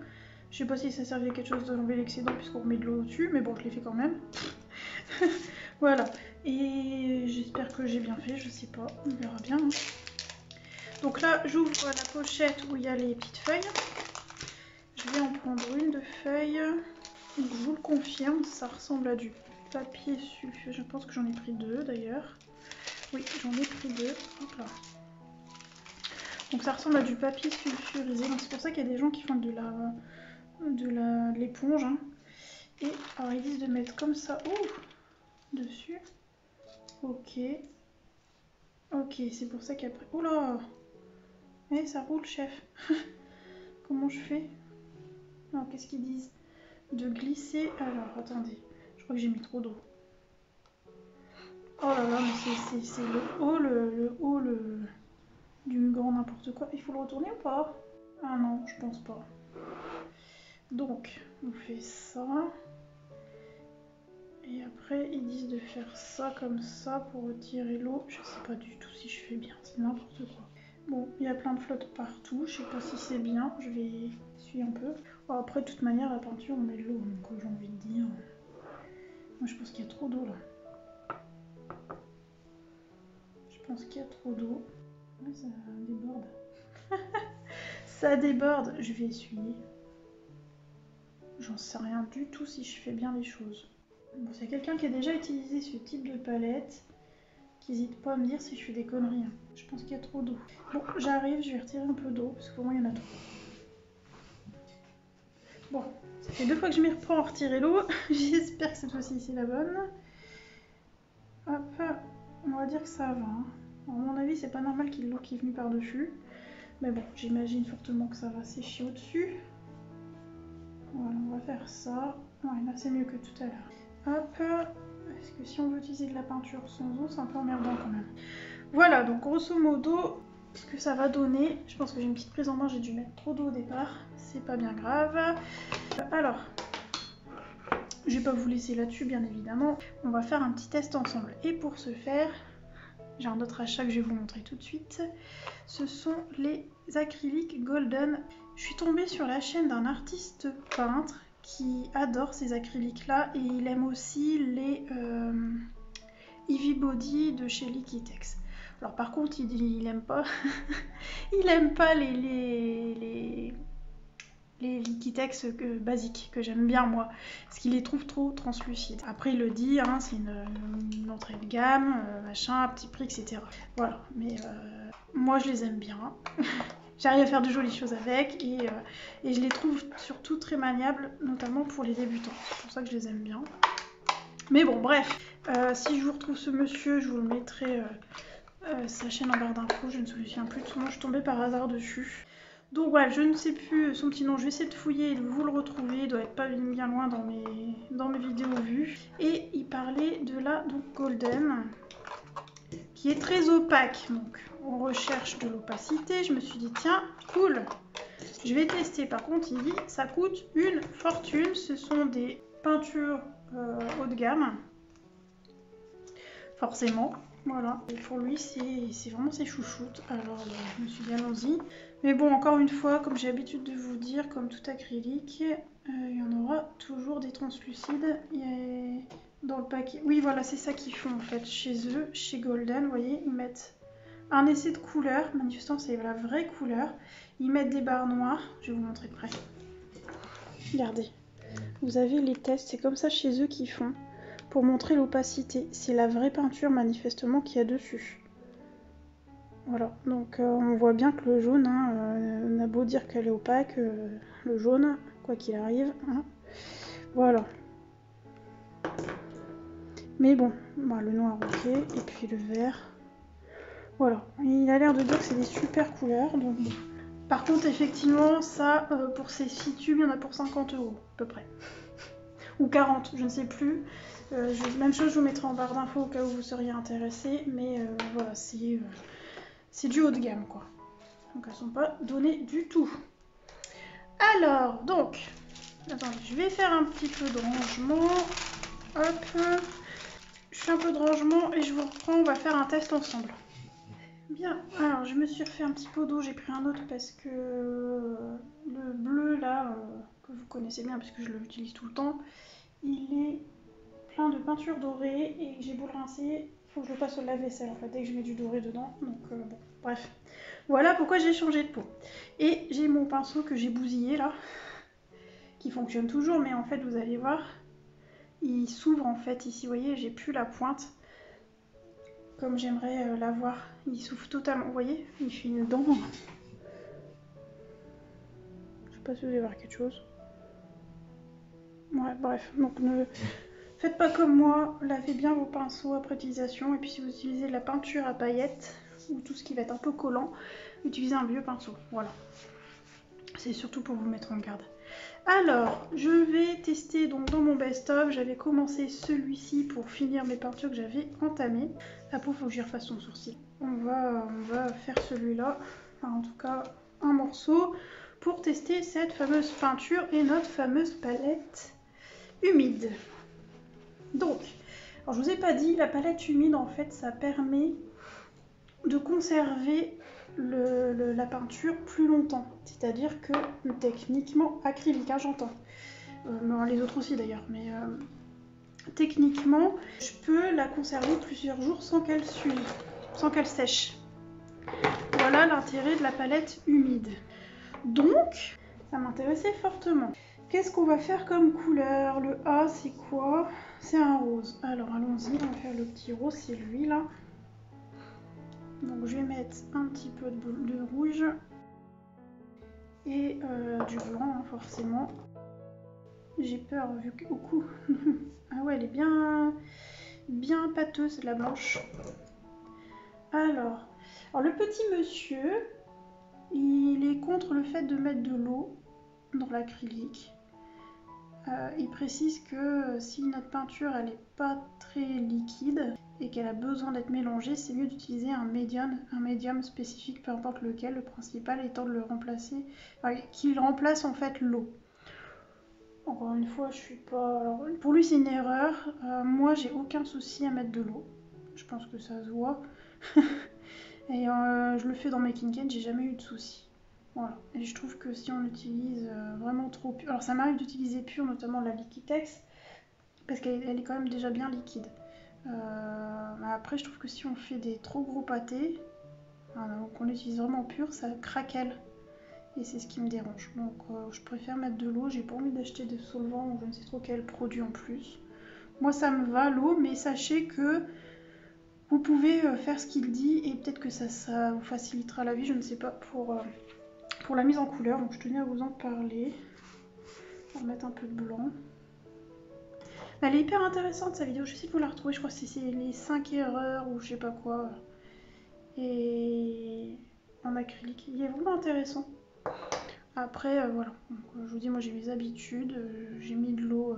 Je sais pas si ça servait à quelque chose d'enlever l'excédent puisqu'on remet de l'eau au-dessus, mais bon, je l'ai fait quand même. Voilà, et j'espère que j'ai bien fait, je sais pas, on verra bien. Donc là, j'ouvre la pochette où il y a les petites feuilles. Je vais en prendre une de feuille. Donc, je vous le confirme, ça ressemble à du papier sulfurisé. Je pense que j'en ai pris 2 d'ailleurs. Oui, j'en ai pris 2. Hop là. Donc ça ressemble à du papier sulfurisé. Donc c'est pour ça qu'il y a des gens qui font de l'éponge. Hein. Et alors ils disent de mettre comme ça dessus. Ok. Ok, c'est pour ça qu'après... Oh là! Eh, ça roule, chef. Comment je fais? Non, qu'est-ce qu'ils disent? De glisser... Alors, attendez. Je crois que j'ai mis trop d'eau. Oh là là, mais c'est le haul du grand n'importe quoi. Il faut le retourner ou pas? Ah non, je pense pas. Donc, on fait ça. Et après, ils disent de faire ça comme ça pour retirer l'eau. Je sais pas du tout si je fais bien, c'est n'importe quoi. Bon, il y a plein de flotte partout, je sais pas si c'est bien, je vais essuyer un peu. Bon, après, de toute manière, la peinture, on met de l'eau, donc j'ai envie de dire... Moi, je pense qu'il y a trop d'eau, là. Je pense qu'il y a trop d'eau. Ouais, ça déborde. Ça déborde, je vais essuyer. J'en sais rien du tout si je fais bien les choses. Bon, s'il y a quelqu'un qui a déjà utilisé ce type de palette, qui n'hésite pas à me dire si je fais des conneries. Hein. Je pense qu'il y a trop d'eau. Bon, j'arrive, je vais retirer un peu d'eau, parce que pour moi, il y en a trop. Bon, ça fait 2 fois que je m'y reprends à retirer l'eau. J'espère que cette fois-ci, c'est la bonne. Hop, on va dire que ça va. Hein. À mon avis, c'est pas normal qu'il y ait de l'eau qui est venue par-dessus. Mais bon, j'imagine fortement que ça va sécher au-dessus. Voilà, on va faire ça. Ouais, là, c'est mieux que tout à l'heure. Hop, parce que si on veut utiliser de la peinture sans eau, c'est un peu emmerdant quand même. Voilà, donc grosso modo, ce que ça va donner. Je pense que j'ai une petite prise en main, j'ai dû mettre trop d'eau au départ. C'est pas bien grave. Alors, je vais pas vous laisser là-dessus, bien évidemment. On va faire un petit test ensemble. Et pour ce faire, j'ai un autre achat que je vais vous montrer tout de suite. Ce sont les acryliques Golden. Je suis tombée sur la chaîne d'un artiste peintre qui adore ces acryliques-là et il aime aussi les Heavy Body de chez Liquitex. Alors par contre, il aime pas, il aime pas les Liquitex basiques que j'aime bien moi, parce qu'il les trouve trop translucides. Après il le dit, hein, c'est une entrée de gamme, machin, à petit prix, etc. Voilà, mais moi je les aime bien. J'arrive à faire de jolies choses avec et je les trouve surtout très maniables, notamment pour les débutants. C'est pour ça que je les aime bien. Mais bon, bref, si je vous retrouve ce monsieur, je vous le mettrai sa chaîne en barre d'infos. Je ne me souviens plus de son nom, je suis tombée par hasard dessus. Donc voilà, je ne sais plus son petit nom, je vais essayer de fouiller et de vous le retrouver. Il doit être pas bien loin dans mes vidéos vues. Et il parlait de la Golden, qui est très opaque. Donc on recherche de l'opacité. Je me suis dit tiens, cool, je vais tester. Par contre, il dit ça coûte une fortune. Ce sont des peintures haut de gamme. Forcément. Voilà, et pour lui c'est vraiment ses chouchoutes, alors je me suis dit allons-y. Mais bon, encore une fois, comme j'ai l'habitude de vous dire, comme tout acrylique, il y en aura toujours des translucides dans le paquet. Oui voilà, c'est ça qu'ils font en fait chez eux, chez Golden, vous voyez, ils mettent un essai de couleur, manifestement c'est la vraie couleur, ils mettent des barres noires, je vais vous montrer de près. Regardez, vous avez les tests, c'est comme ça chez eux qu'ils font. Pour montrer l'opacité, c'est la vraie peinture manifestement qu'il y a dessus. Voilà, donc on voit bien que le jaune, hein, on a beau dire qu'elle est opaque, le jaune, quoi qu'il arrive. Hein, voilà. Mais bon, bah, le noir ok, et puis le vert. Voilà, il a l'air de dire que c'est des super couleurs, donc bon. Par contre, effectivement, ça, pour ces 6 tubes, il y en a pour 50 € à peu près. Ou 40, je ne sais plus. Même chose, je vous mettrai en barre d'infos au cas où vous seriez intéressé, mais voilà, c'est du haut de gamme quoi. Donc elles sont pas données du tout. Alors, attendez, je vais faire un petit peu de rangement. Hop. je fais un peu de rangement et je vous reprends, on va faire un test ensemble. Bien, alors je me suis refait un petit pot d'eau, j'ai pris un autre parce que le bleu là, que vous connaissez bien parce que je l'utilise tout le temps, il est plein de peinture dorée et j'ai beau le rincer, il faut que je le passe au lave-vaisselle en fait, dès que je mets du doré dedans, donc bon, bref. Voilà pourquoi j'ai changé de pot. Et j'ai mon pinceau que j'ai bousillé là, qui fonctionne toujours, mais en fait vous allez voir, il s'ouvre en fait ici, vous voyez, j'ai plus la pointe comme j'aimerais l'avoir. Il s'ouvre totalement, vous voyez, il fait une dent. Je sais pas si vous allez voir quelque chose. Ouais, bref, donc ne faites pas comme moi, lavez bien vos pinceaux après utilisation, et puis si vous utilisez de la peinture à paillettes, ou tout ce qui va être un peu collant, utilisez un vieux pinceau, voilà. C'est surtout pour vous mettre en garde. Alors, je vais tester donc dans mon best-of. J'avais commencé celui-ci pour finir mes peintures que j'avais entamées. Après, il faut que j'y refasse son sourcil. On va faire celui-là, enfin, en tout cas un morceau, pour tester cette fameuse peinture et notre fameuse palette humide. Donc, alors je vous ai pas dit, la palette humide, en fait, ça permet de conserver la peinture plus longtemps. C'est-à-dire que techniquement, acrylique, hein, j'entends. Les autres aussi d'ailleurs, mais techniquement, je peux la conserver plusieurs jours sans qu'elle s'use, sans qu'elle sèche. Voilà l'intérêt de la palette humide. Donc, ça m'intéressait fortement. Qu'est-ce qu'on va faire comme couleur? Le A, c'est quoi? C'est un rose. Alors, allons-y, on va faire le petit rose, c'est lui là. Donc, je vais mettre un petit peu de rouge et du blanc, hein, forcément. J'ai peur vu qu'au cou. Ah ouais, elle est bien pâteuse, la blanche. Alors, le petit monsieur, il est contre le fait de mettre de l'eau dans l'acrylique. Il précise que si notre peinture elle n'est pas très liquide et qu'elle a besoin d'être mélangée, c'est mieux d'utiliser un médium spécifique, peu importe lequel, le principal étant de le remplacer, enfin, qu'il remplace en fait l'eau. Encore une fois, je suis pas... Alors, pour lui, c'est une erreur. Moi, j'ai aucun souci à mettre de l'eau. Je pense que ça se voit. Et je le fais dans mes Kincaid, j'ai jamais eu de souci. Voilà. Et je trouve que si on utilise vraiment trop pur... Alors, ça m'arrive d'utiliser pur, notamment la Liquitex, parce qu'elle est quand même déjà bien liquide. Après, je trouve que si on fait des trop gros pâtés, qu'on utilise vraiment pur, ça craquelle. Et c'est ce qui me dérange. Donc je préfère mettre de l'eau, j'ai pas envie d'acheter des solvants ou je ne sais trop quel produit en plus. Moi ça me va l'eau, mais sachez que vous pouvez faire ce qu'il dit et peut-être que ça vous facilitera la vie, je ne sais pas, pour la mise en couleur. Donc je tenais à vous en parler. On va mettre un peu de blanc. Elle est hyper intéressante sa vidéo, je sais que vous la retrouvez, je crois que c'est les 5 erreurs ou je sais pas quoi. Et en acrylique, il est vraiment intéressant. Après, voilà, donc, je vous dis, moi j'ai mes habitudes, j'ai mis de l'eau,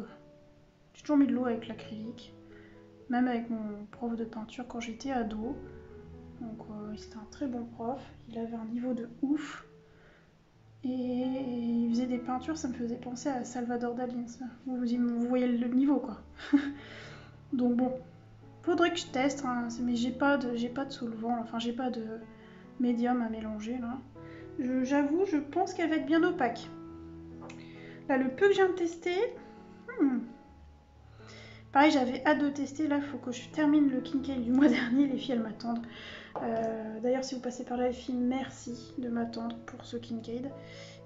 j'ai toujours mis de l'eau avec l'acrylique, même avec mon prof de peinture quand j'étais ado. Donc c'était un très bon prof, il avait un niveau de ouf, et il faisait des peintures, ça me faisait penser à Salvador Dali, vous voyez le niveau quoi. Donc bon, faudrait que je teste, hein, mais j'ai pas de solvant, enfin j'ai pas de médium à mélanger là. J'avoue, je pense qu'elle va être bien opaque. Là, le peu que je viens de tester, pareil, j'avais hâte de tester. Là, il faut que je termine le Kincaid du mois dernier. Les filles, elles m'attendent. D'ailleurs, si vous passez par là, les filles, merci de m'attendre pour ce Kincaid.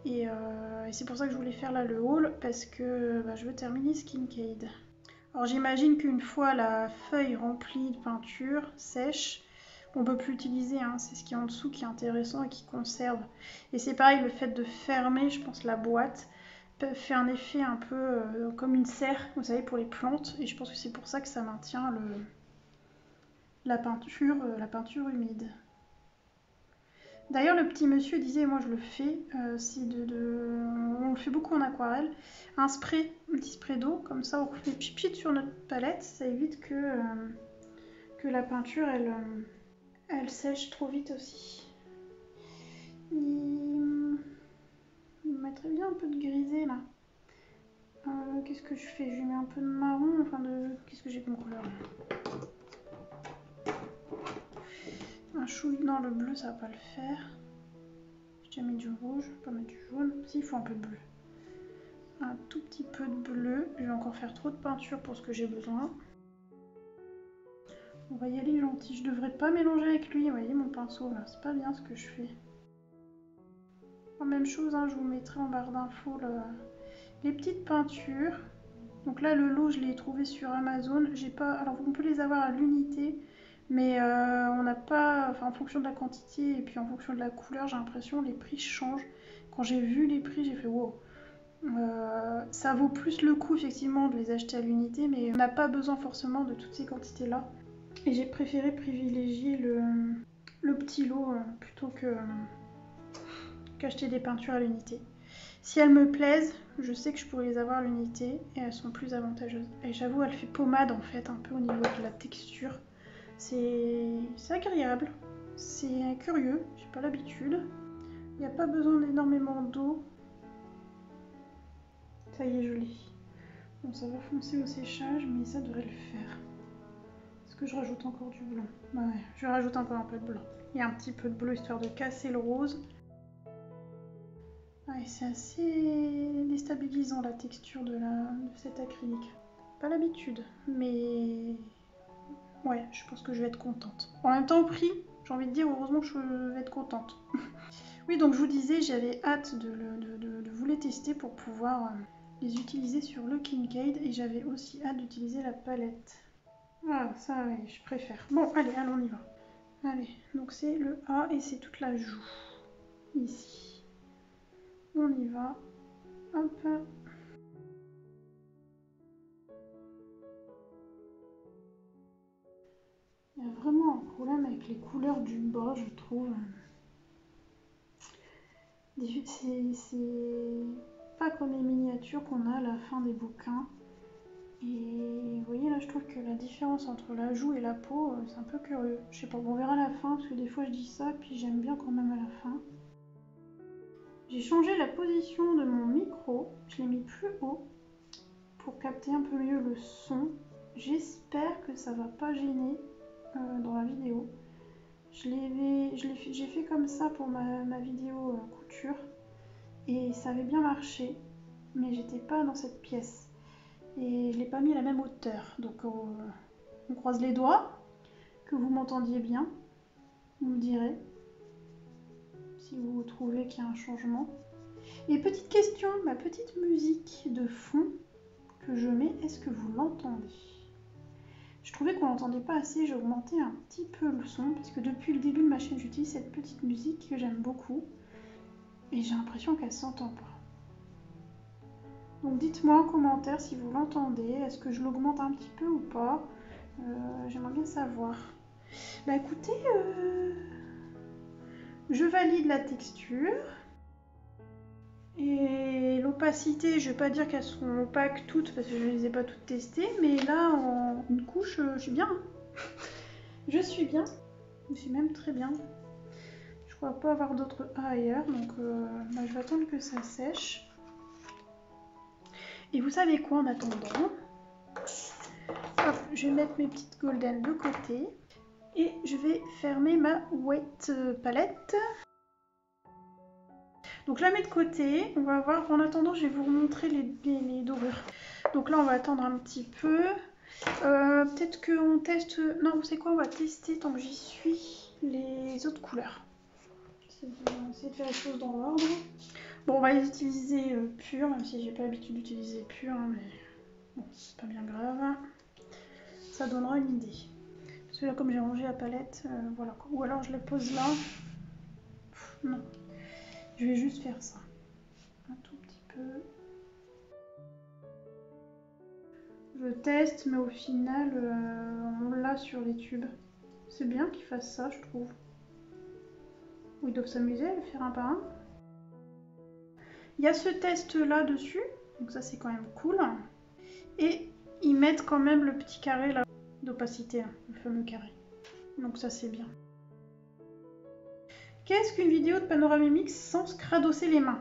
Et c'est pour ça que je voulais faire là le haul, parce que je veux terminer ce Kincaid. Alors, j'imagine qu'une fois la feuille remplie de peinture, sèche, on peut plus l'utiliser. Hein. C'est ce qui est en dessous qui est intéressant et qui conserve. Et c'est pareil, le fait de fermer, je pense, la boîte fait un effet un peu comme une serre, vous savez, pour les plantes. Et je pense que c'est pour ça que ça maintient la peinture humide. D'ailleurs, le petit monsieur disait, moi je le fais, on le fait beaucoup en aquarelle, un petit spray d'eau, comme ça on refait pchit sur notre palette, ça évite que la peinture elle sèche trop vite aussi. Il mettrait bien un peu de grisé là. Qu'est-ce que je fais? Je lui mets un peu de marron, enfin de... Qu'est-ce que j'ai comme couleur? Un chouï, non le bleu ça va pas le faire. J'ai déjà mis du rouge, je vais pas mettre du jaune. Si, il faut un peu de bleu. Un tout petit peu de bleu. Je vais encore faire trop de peinture pour ce que j'ai besoin. On va y aller gentil. Je devrais pas mélanger avec lui. Vous voyez mon pinceau là, c'est pas bien ce que je fais. Même chose, hein, je vous mettrai en barre d'infos les petites peintures. Donc là le lot je l'ai trouvé sur Amazon. J'ai pas, alors on peut les avoir à l'unité, mais on n'a pas, enfin en fonction de la quantité et puis en fonction de la couleur, j'ai l'impression les prix changent. Quand j'ai vu les prix, j'ai fait wow. Ça vaut plus le coup effectivement de les acheter à l'unité, mais on n'a pas besoin forcément de toutes ces quantités là. Et j'ai préféré privilégier le petit lot plutôt qu'acheter des peintures à l'unité. Si elles me plaisent, je sais que je pourrais les avoir à l'unité et elles sont plus avantageuses. Et j'avoue, elle fait pommade en fait, un peu au niveau de la texture. C'est agréable, c'est curieux, j'ai pas l'habitude. Il n'y a pas besoin d'énormément d'eau. Ça y est, je l'ai. Bon, ça va foncer au séchage, mais ça devrait le faire. Est-ce que je rajoute encore du blanc? Bah ouais, je rajoute encore un peu de blanc. Et un petit peu de bleu histoire de casser le rose. Ouais, c'est assez déstabilisant la texture de cet acrylique. Pas l'habitude, mais ouais, je pense que je vais être contente. En même temps, au prix, j'ai envie de dire heureusement que je vais être contente. Oui, donc je vous disais, j'avais hâte de vous les tester pour pouvoir les utiliser sur le Kincaid et j'avais aussi hâte d'utiliser la palette. Ah, ça, oui, je préfère. Bon, allez, on y va. Allez, donc c'est le A et c'est toute la joue. Ici. On y va. Hop. Il y a vraiment un problème avec les couleurs du bas, je trouve. C'est pas comme les miniatures qu'on a à la fin des bouquins. Et vous voyez là, je trouve que la différence entre la joue et la peau, c'est un peu curieux. Je sais pas, on verra à la fin, parce que des fois je dis ça, puis j'aime bien quand même à la fin. J'ai changé la position de mon micro, je l'ai mis plus haut, pour capter un peu mieux le son. J'espère que ça va pas gêner dans la vidéo. J'ai fait comme ça pour ma vidéo couture, et ça avait bien marché, mais j'étais pas dans cette pièce. Et je l'ai pas mis à la même hauteur, donc on croise les doigts, que vous m'entendiez bien, vous me direz si vous trouvez qu'il y a un changement. Et petite question, ma petite musique de fond que je mets, est-ce que vous l'entendez? Je trouvais qu'on l'entendait pas assez, j'ai augmenté un petit peu le son, parce que depuis le début de ma chaîne, j'utilise cette petite musique que j'aime beaucoup, et j'ai l'impression qu'elle s'entend pas. Donc dites-moi en commentaire si vous l'entendez, est-ce que je l'augmente un petit peu ou pas? J'aimerais bien savoir. Bah écoutez, je valide la texture. Et l'opacité, je vais pas dire qu'elles sont opaques toutes parce que je les ai pas toutes testées, mais là en une couche, je suis bien. Je suis bien, je suis même très bien. Je crois pas avoir d'autres A ailleurs, donc je vais attendre que ça sèche. Et vous savez quoi en attendant? Hop, je vais mettre mes petites golden de côté et je vais fermer ma wet palette. Donc je la mets de côté, on va voir. En attendant, je vais vous remontrer les dorures. Donc là, on va attendre un petit peu. Peut-être qu'on teste... Non, vous savez quoi, on va tester tant que j'y suis les autres couleurs. On va essayer de faire les choses dans l'ordre. Bon, on va les utiliser pur, même si j'ai pas l'habitude d'utiliser pur, hein, mais bon, c'est pas bien grave. Ça donnera une idée. Parce que là, comme j'ai rangé la palette, voilà. Ou alors je la pose là. Non. Je vais juste faire ça. Un tout petit peu. Je teste, mais au final, on l'a sur les tubes. C'est bien qu'ils fassent ça, je trouve. Ils doivent s'amuser à le faire un par un. Il y a ce test-là dessus, donc ça c'est quand même cool. Et ils mettent quand même le petit carré là d'opacité, hein, le fameux carré. Donc ça c'est bien. Qu'est-ce qu'une vidéo de Panoramimix sans se cradosser les mains?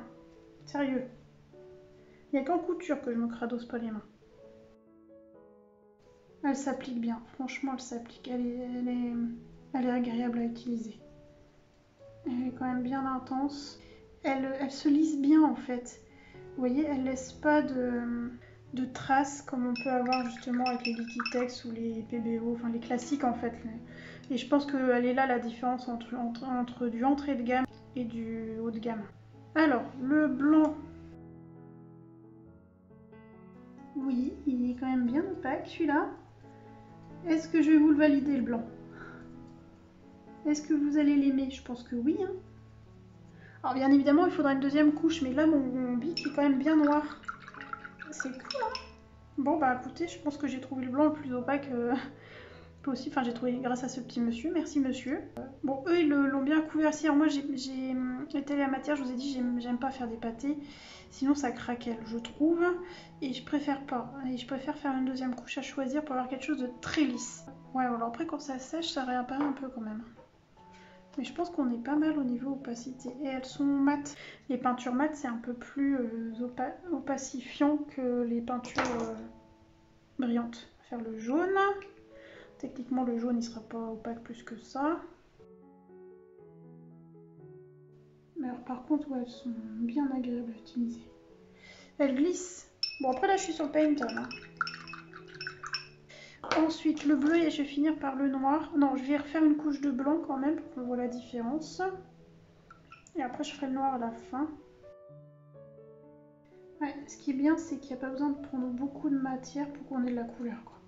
Sérieux. Il Il n'y a qu'en couture que je me crados pas les mains. Elle s'applique bien, franchement elle s'applique, elle est agréable à utiliser. Elle est quand même bien intense. Elle se lisse bien en fait. Vous voyez, elle laisse pas de traces comme on peut avoir justement avec les Liquitex ou les PBO, enfin les classiques en fait. Et je pense qu'elle est là la différence entre du entrée de gamme et du haut de gamme. Alors, le blanc, oui, il est quand même bien opaque celui-là. Est-ce que je vais vous le valider le blanc? Est-ce que vous allez l'aimer? Je pense que oui. Hein. Alors bien évidemment, il faudra une deuxième couche, mais là mon bic est quand même bien noir. C'est cool, hein? Bon bah écoutez, je pense que j'ai trouvé le blanc le plus opaque possible. Enfin j'ai trouvé grâce à ce petit monsieur, merci monsieur. Bon eux ils l'ont bien couvert. Si alors moi j'ai étalé la matière, je vous ai dit j'aime pas faire des pâtés, sinon ça craquelle je trouve. Et je préfère pas. Et je préfère faire une deuxième couche à choisir pour avoir quelque chose de très lisse. Ouais alors après quand ça sèche ça réapparaît un peu quand même. Mais je pense qu'on est pas mal au niveau opacité. Et elles sont mates. Les peintures mates, c'est un peu plus opacifiant que les peintures brillantes. On va faire le jaune. Techniquement, le jaune, il sera pas opaque plus que ça. Mais alors, par contre, ouais, elles sont bien agréables à utiliser. Elles glissent. Bon, après, là, je suis sur le paint. Hein. Ensuite, le bleu, et je vais finir par le noir. Non, je vais refaire une couche de blanc quand même pour qu'on voit la différence. Et après, je ferai le noir à la fin. Ouais, ce qui est bien, c'est qu'il n'y a pas besoin de prendre beaucoup de matière pour qu'on ait de la couleur. Quoi.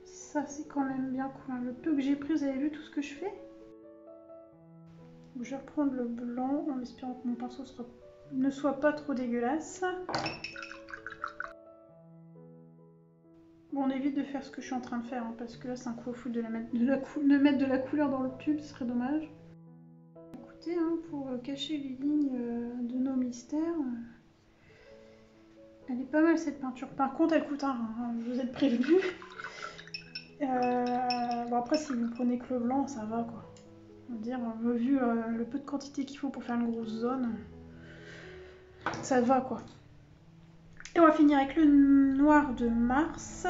Ça, c'est quand même bien cool. Le peu que j'ai pris, vous avez vu tout ce que je fais? Donc, je vais reprendre le blanc en espérant que mon pinceau ne soit pas trop dégueulasse. Bon, on évite de faire ce que je suis en train de faire, hein, parce que là, c'est un coup au foot de mettre de la couleur dans le tube, ce serait dommage. Écoutez, hein, pour cacher les lignes de nos mystères, elle est pas mal cette peinture. Par contre, elle coûte un rein, hein, je vous ai prévenu. Bon, après, si vous prenez que le blanc, ça va quoi. On va dire, vu le peu de quantité qu'il faut pour faire une grosse zone, ça va quoi. Et on va finir avec le noir de Mars.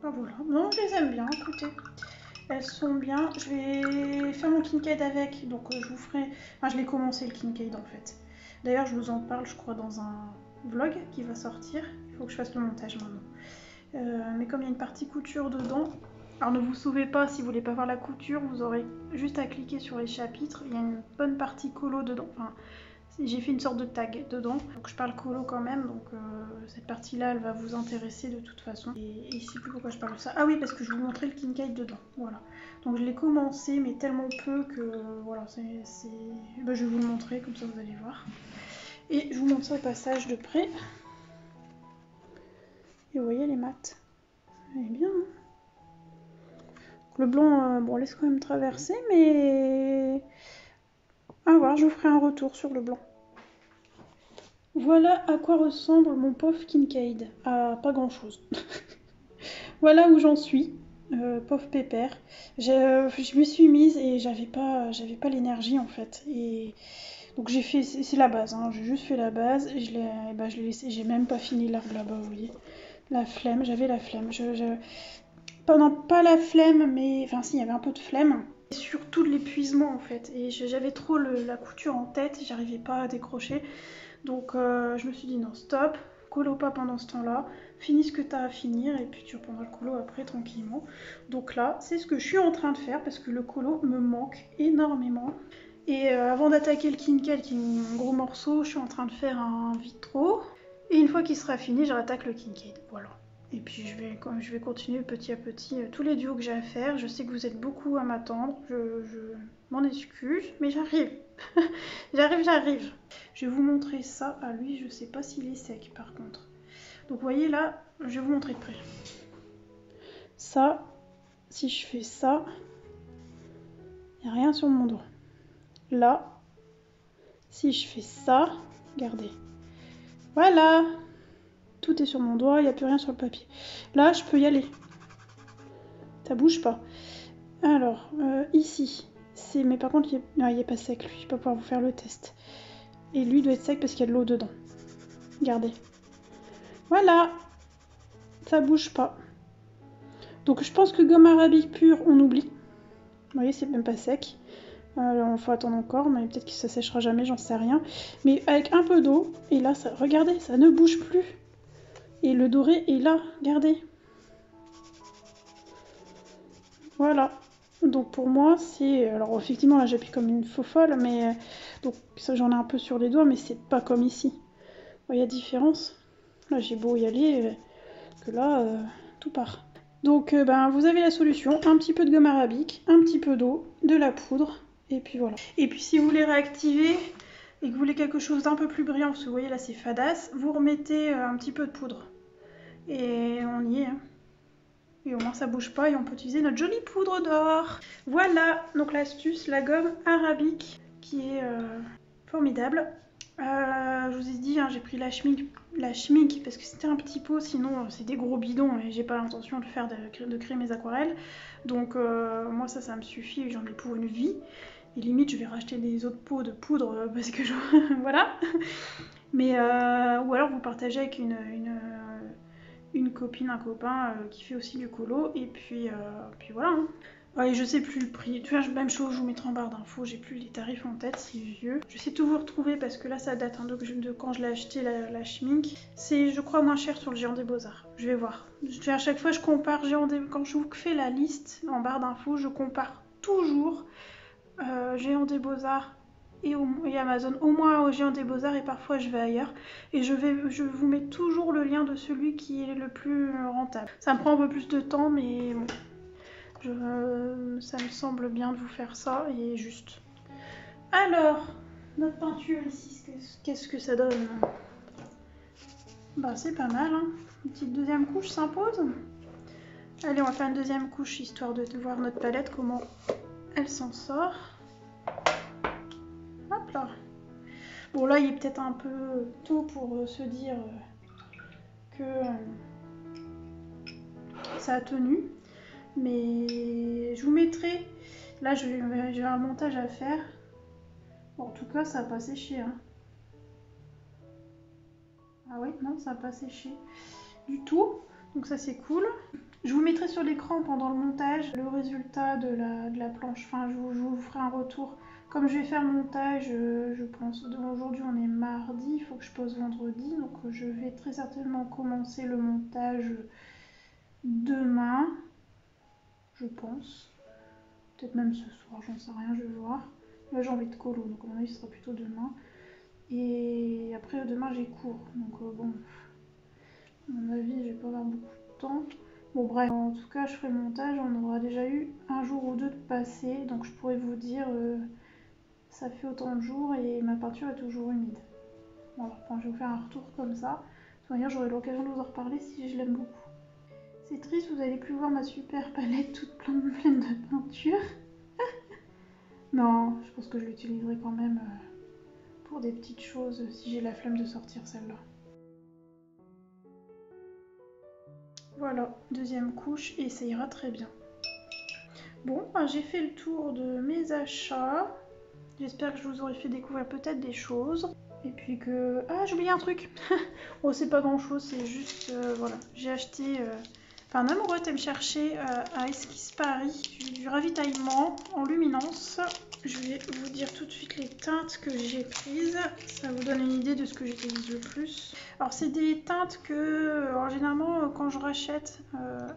Ben voilà, non, je les aime bien, écoutez. Elles sont bien. Je vais faire mon Kincaid avec, donc je vous ferai... Enfin, je l'ai commencé le Kincaid en fait. D'ailleurs, je vous en parle, je crois, dans un vlog qui va sortir. Il faut que je fasse le montage maintenant. Mais comme il y a une partie couture dedans, alors ne vous sauvez pas, si vous voulez pas voir la couture, vous aurez juste à cliquer sur les chapitres. Il y a une bonne partie colo dedans. Enfin, j'ai fait une sorte de tag dedans, donc je parle colo quand même, donc cette partie-là, elle va vous intéresser de toute façon. Et je sais plus pourquoi je parle de ça. Ah oui, parce que je vais vous montrer le Kincaid dedans, voilà. Donc je l'ai commencé, mais tellement peu que, voilà, ben, je vais vous le montrer, comme ça vous allez voir. Et je vous montre ça au passage de près. Et vous voyez, les maths, elle est bien, hein. Le blanc, bon, laisse quand même traverser, mais... À voir, je vous ferai un retour sur le blanc. Voilà à quoi ressemble mon pauvre Kincaid. Ah, pas grand chose. Voilà où j'en suis. Pauvre pépère. Je me suis mise et j'avais pas l'énergie en fait. Et donc j'ai fait, c'est la base. Hein. J'ai juste fait la base et je l'ai laissé. J'ai même pas fini l'arbre là-bas, vous voyez. La flemme, j'avais la flemme. Non, pas la flemme, mais enfin si, il y avait un peu de flemme. Et surtout de l'épuisement en fait. Et j'avais trop la couture en tête, j'arrivais pas à décrocher. Donc je me suis dit non, stop, colo pas pendant ce temps-là, finis ce que tu as à finir et puis tu reprendras le colo après tranquillement. Donc là, c'est ce que je suis en train de faire parce que le colo me manque énormément. Et avant d'attaquer le Kincaid qui est un gros morceau, je suis en train de faire un vitro. Et une fois qu'il sera fini, je rattaque le Kincaid. Voilà. Et puis je vais continuer petit à petit tous les duos que j'ai à faire. Je sais que vous êtes beaucoup à m'attendre. Je m'en excuse, mais j'arrive. j'arrive. Je vais vous montrer ça à lui. Je sais pas s'il est sec par contre. Donc vous voyez là, je vais vous montrer de près. Ça, si je fais ça, il n'y a rien sur mon doigt. Là, si je fais ça, regardez. Voilà. Tout est sur mon doigt, il n'y a plus rien sur le papier. Là, je peux y aller. Ça bouge pas. Alors, ici, mais par contre, il n'est pas sec, lui. Je ne vais pas pouvoir vous faire le test. Et lui doit être sec parce qu'il y a de l'eau dedans. Regardez. Voilà. Ça bouge pas. Donc je pense que gomme arabique pure, on oublie. Vous voyez, c'est même pas sec. Il faut attendre encore, mais peut-être que ça séchera jamais, j'en sais rien. Mais avec un peu d'eau, et là, ça, regardez, ça ne bouge plus. Et le doré est là, regardez. Voilà. Donc pour moi, c'est... Alors effectivement, là, j'appuie comme une faux folle, mais... Donc ça, j'en ai un peu sur les doigts, mais c'est pas comme ici. Vous voyez la différence? Là, j'ai beau y aller, que là, tout part. Donc vous avez la solution, un petit peu de gomme arabique, un petit peu d'eau, de la poudre, et puis voilà. Et puis si vous voulez réactiver et que vous voulez quelque chose d'un peu plus brillant, parce que vous voyez là c'est fadasse, vous remettez un petit peu de poudre. Et on y est. Hein. Et au moins ça bouge pas et on peut utiliser notre jolie poudre d'or. Voilà, donc l'astuce, la gomme arabique qui est formidable. Je vous ai dit, hein, j'ai pris la schmink parce que c'était un petit pot, sinon c'est des gros bidons et j'ai pas l'intention de faire de créer mes aquarelles. Donc moi ça me suffit, j'en ai pour une vie. Et limite je vais racheter des autres pots de poudre parce que je... voilà. Mais ou alors vous partagez avec une copine, un copain qui fait aussi du colo et puis voilà. Hein. Ouais, je sais plus le prix. Tu vois, même chose, je vous mettrai en barre d'infos. J'ai plus les tarifs en tête, c'est vieux. Je sais tout vous retrouver parce que là, ça date hein, de quand je l'ai acheté, la schmink. C'est, je crois, moins cher sur le Géant des Beaux-Arts. Je vais voir. À chaque fois, je compare quand je vous fais la liste en barre d'infos, je compare toujours Géant des Beaux-Arts et Amazon. Au moins au Géant des Beaux-Arts et parfois je vais ailleurs. Et je vous mets toujours le lien de celui qui est le plus rentable. Ça me prend un peu plus de temps, mais bon. Ça me semble bien de vous faire ça et juste. Alors, notre peinture ici, qu'est-ce que ça donne? Bah c'est pas mal, hein. Une petite deuxième couche s'impose. Allez, on va faire une deuxième couche histoire de voir notre palette, comment elle s'en sort. Hop là. Bon là, il est peut-être un peu tôt pour se dire que ça a tenu. Mais je vous mettrai, là j'ai un montage à faire, bon, en tout cas ça n'a pas séché, hein. Ah oui, non ça n'a pas séché du tout, donc ça c'est cool. Je vous mettrai sur l'écran pendant le montage le résultat de la planche, enfin je vous ferai un retour. Comme je vais faire le montage, je pense, aujourd'hui on est mardi, il faut que je pose vendredi, donc je vais très certainement commencer le montage demain. Je pense. Peut-être même ce soir, j'en sais rien, je vais voir. Là j'ai envie de colo, donc à mon avis ce sera plutôt demain. Et après demain j'ai cours, donc bon, à mon avis je vais pas avoir beaucoup de temps. Bon bref, en tout cas je ferai le montage, on aura déjà eu un jour ou deux de passé, donc je pourrais vous dire ça fait autant de jours et ma peinture est toujours humide. Voilà, enfin, je vais vous faire un retour comme ça. De toute manière j'aurai l'occasion de vous en reparler si je l'aime beaucoup. C'est triste, vous n'allez plus voir ma super palette toute pleine de peinture. Non, je pense que je l'utiliserai quand même pour des petites choses si j'ai la flemme de sortir celle-là. Voilà, deuxième couche et ça ira très bien. Bon, j'ai fait le tour de mes achats. J'espère que je vous aurai fait découvrir peut-être des choses. Et puis que... Ah, j'ai oublié un truc. Oh, c'est pas grand-chose, c'est juste... voilà, j'ai acheté... Enfin, un amoureux est me chercher à Esquisse Paris du ravitaillement en luminance. Je vais vous dire tout de suite les teintes que j'ai prises. Ça vous donne une idée de ce que j'utilise le plus. Alors, c'est des teintes que, alors, généralement, quand je rachète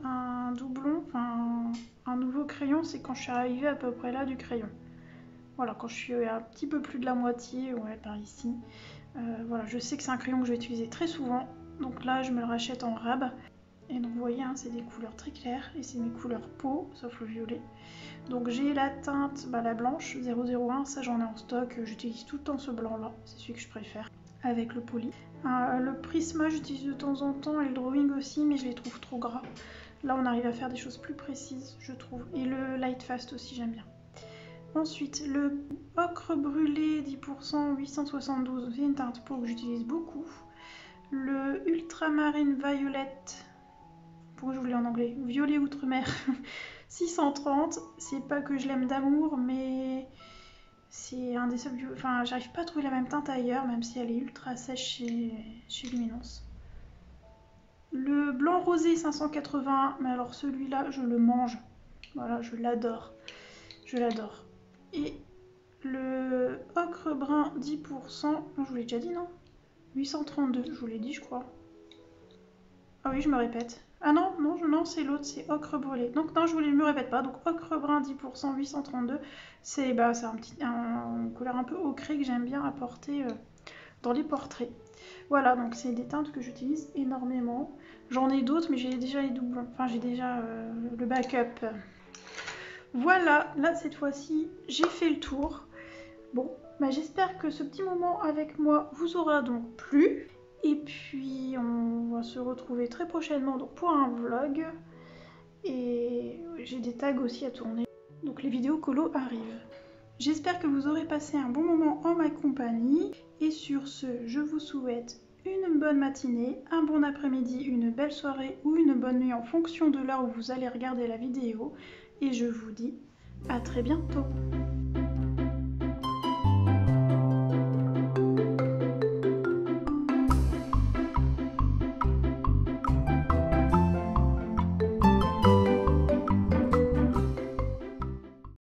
un doublon, enfin un nouveau crayon, c'est quand je suis arrivée à peu près là du crayon. Voilà, quand je suis un petit peu plus de la moitié, ouais, par ici. Voilà, je sais que c'est un crayon que je vais utiliser très souvent. Donc là, je me le rachète en rab. Et donc vous voyez, hein, c'est des couleurs très claires et c'est mes couleurs peau, sauf le violet. Donc j'ai la teinte, la blanche 001, ça j'en ai en stock, j'utilise tout le temps ce blanc là, c'est celui que je préfère, avec le poli. Le Prisma j'utilise de temps en temps et le drawing aussi, mais je les trouve trop gras. Là on arrive à faire des choses plus précises, je trouve. Et le Light Fast aussi j'aime bien. Ensuite, le ocre brûlé 10% 872, c'est une teinte peau que j'utilise beaucoup. Le Ultramarine Violet, pourquoi je voulais en anglais, Violet Outre-mer 630, c'est pas que je l'aime d'amour, mais C'est un des seuls... Enfin, j'arrive pas à trouver la même teinte ailleurs, même si elle est ultra sèche chez Luminance. Le blanc rosé 580, mais alors celui-là, je le mange. Voilà, je l'adore. Je l'adore. Et le ocre brun 10%, je vous l'ai déjà dit, non? 832, je vous l'ai dit, je crois. Ah oui, je me répète. Ah non, non, c'est l'autre, c'est ocre brûlé. Donc non, je me répète pas. Donc ocre brun 10%, 832. C'est une couleur un peu ocrée que j'aime bien apporter dans les portraits. Voilà, donc c'est des teintes que j'utilise énormément. J'en ai d'autres, mais j'ai déjà les doublons. Enfin, j'ai déjà le backup. Voilà, là cette fois-ci, j'ai fait le tour. Bon, bah, j'espère que ce petit moment avec moi vous aura donc plu. Et puis on va se retrouver très prochainement donc, pour un vlog. Et j'ai des tags aussi à tourner. Donc les vidéos colo arrivent. J'espère que vous aurez passé un bon moment en ma compagnie. Et sur ce, je vous souhaite une bonne matinée, un bon après-midi, une belle soirée ou une bonne nuit en fonction de l'heure où vous allez regarder la vidéo. Et je vous dis à très bientôt.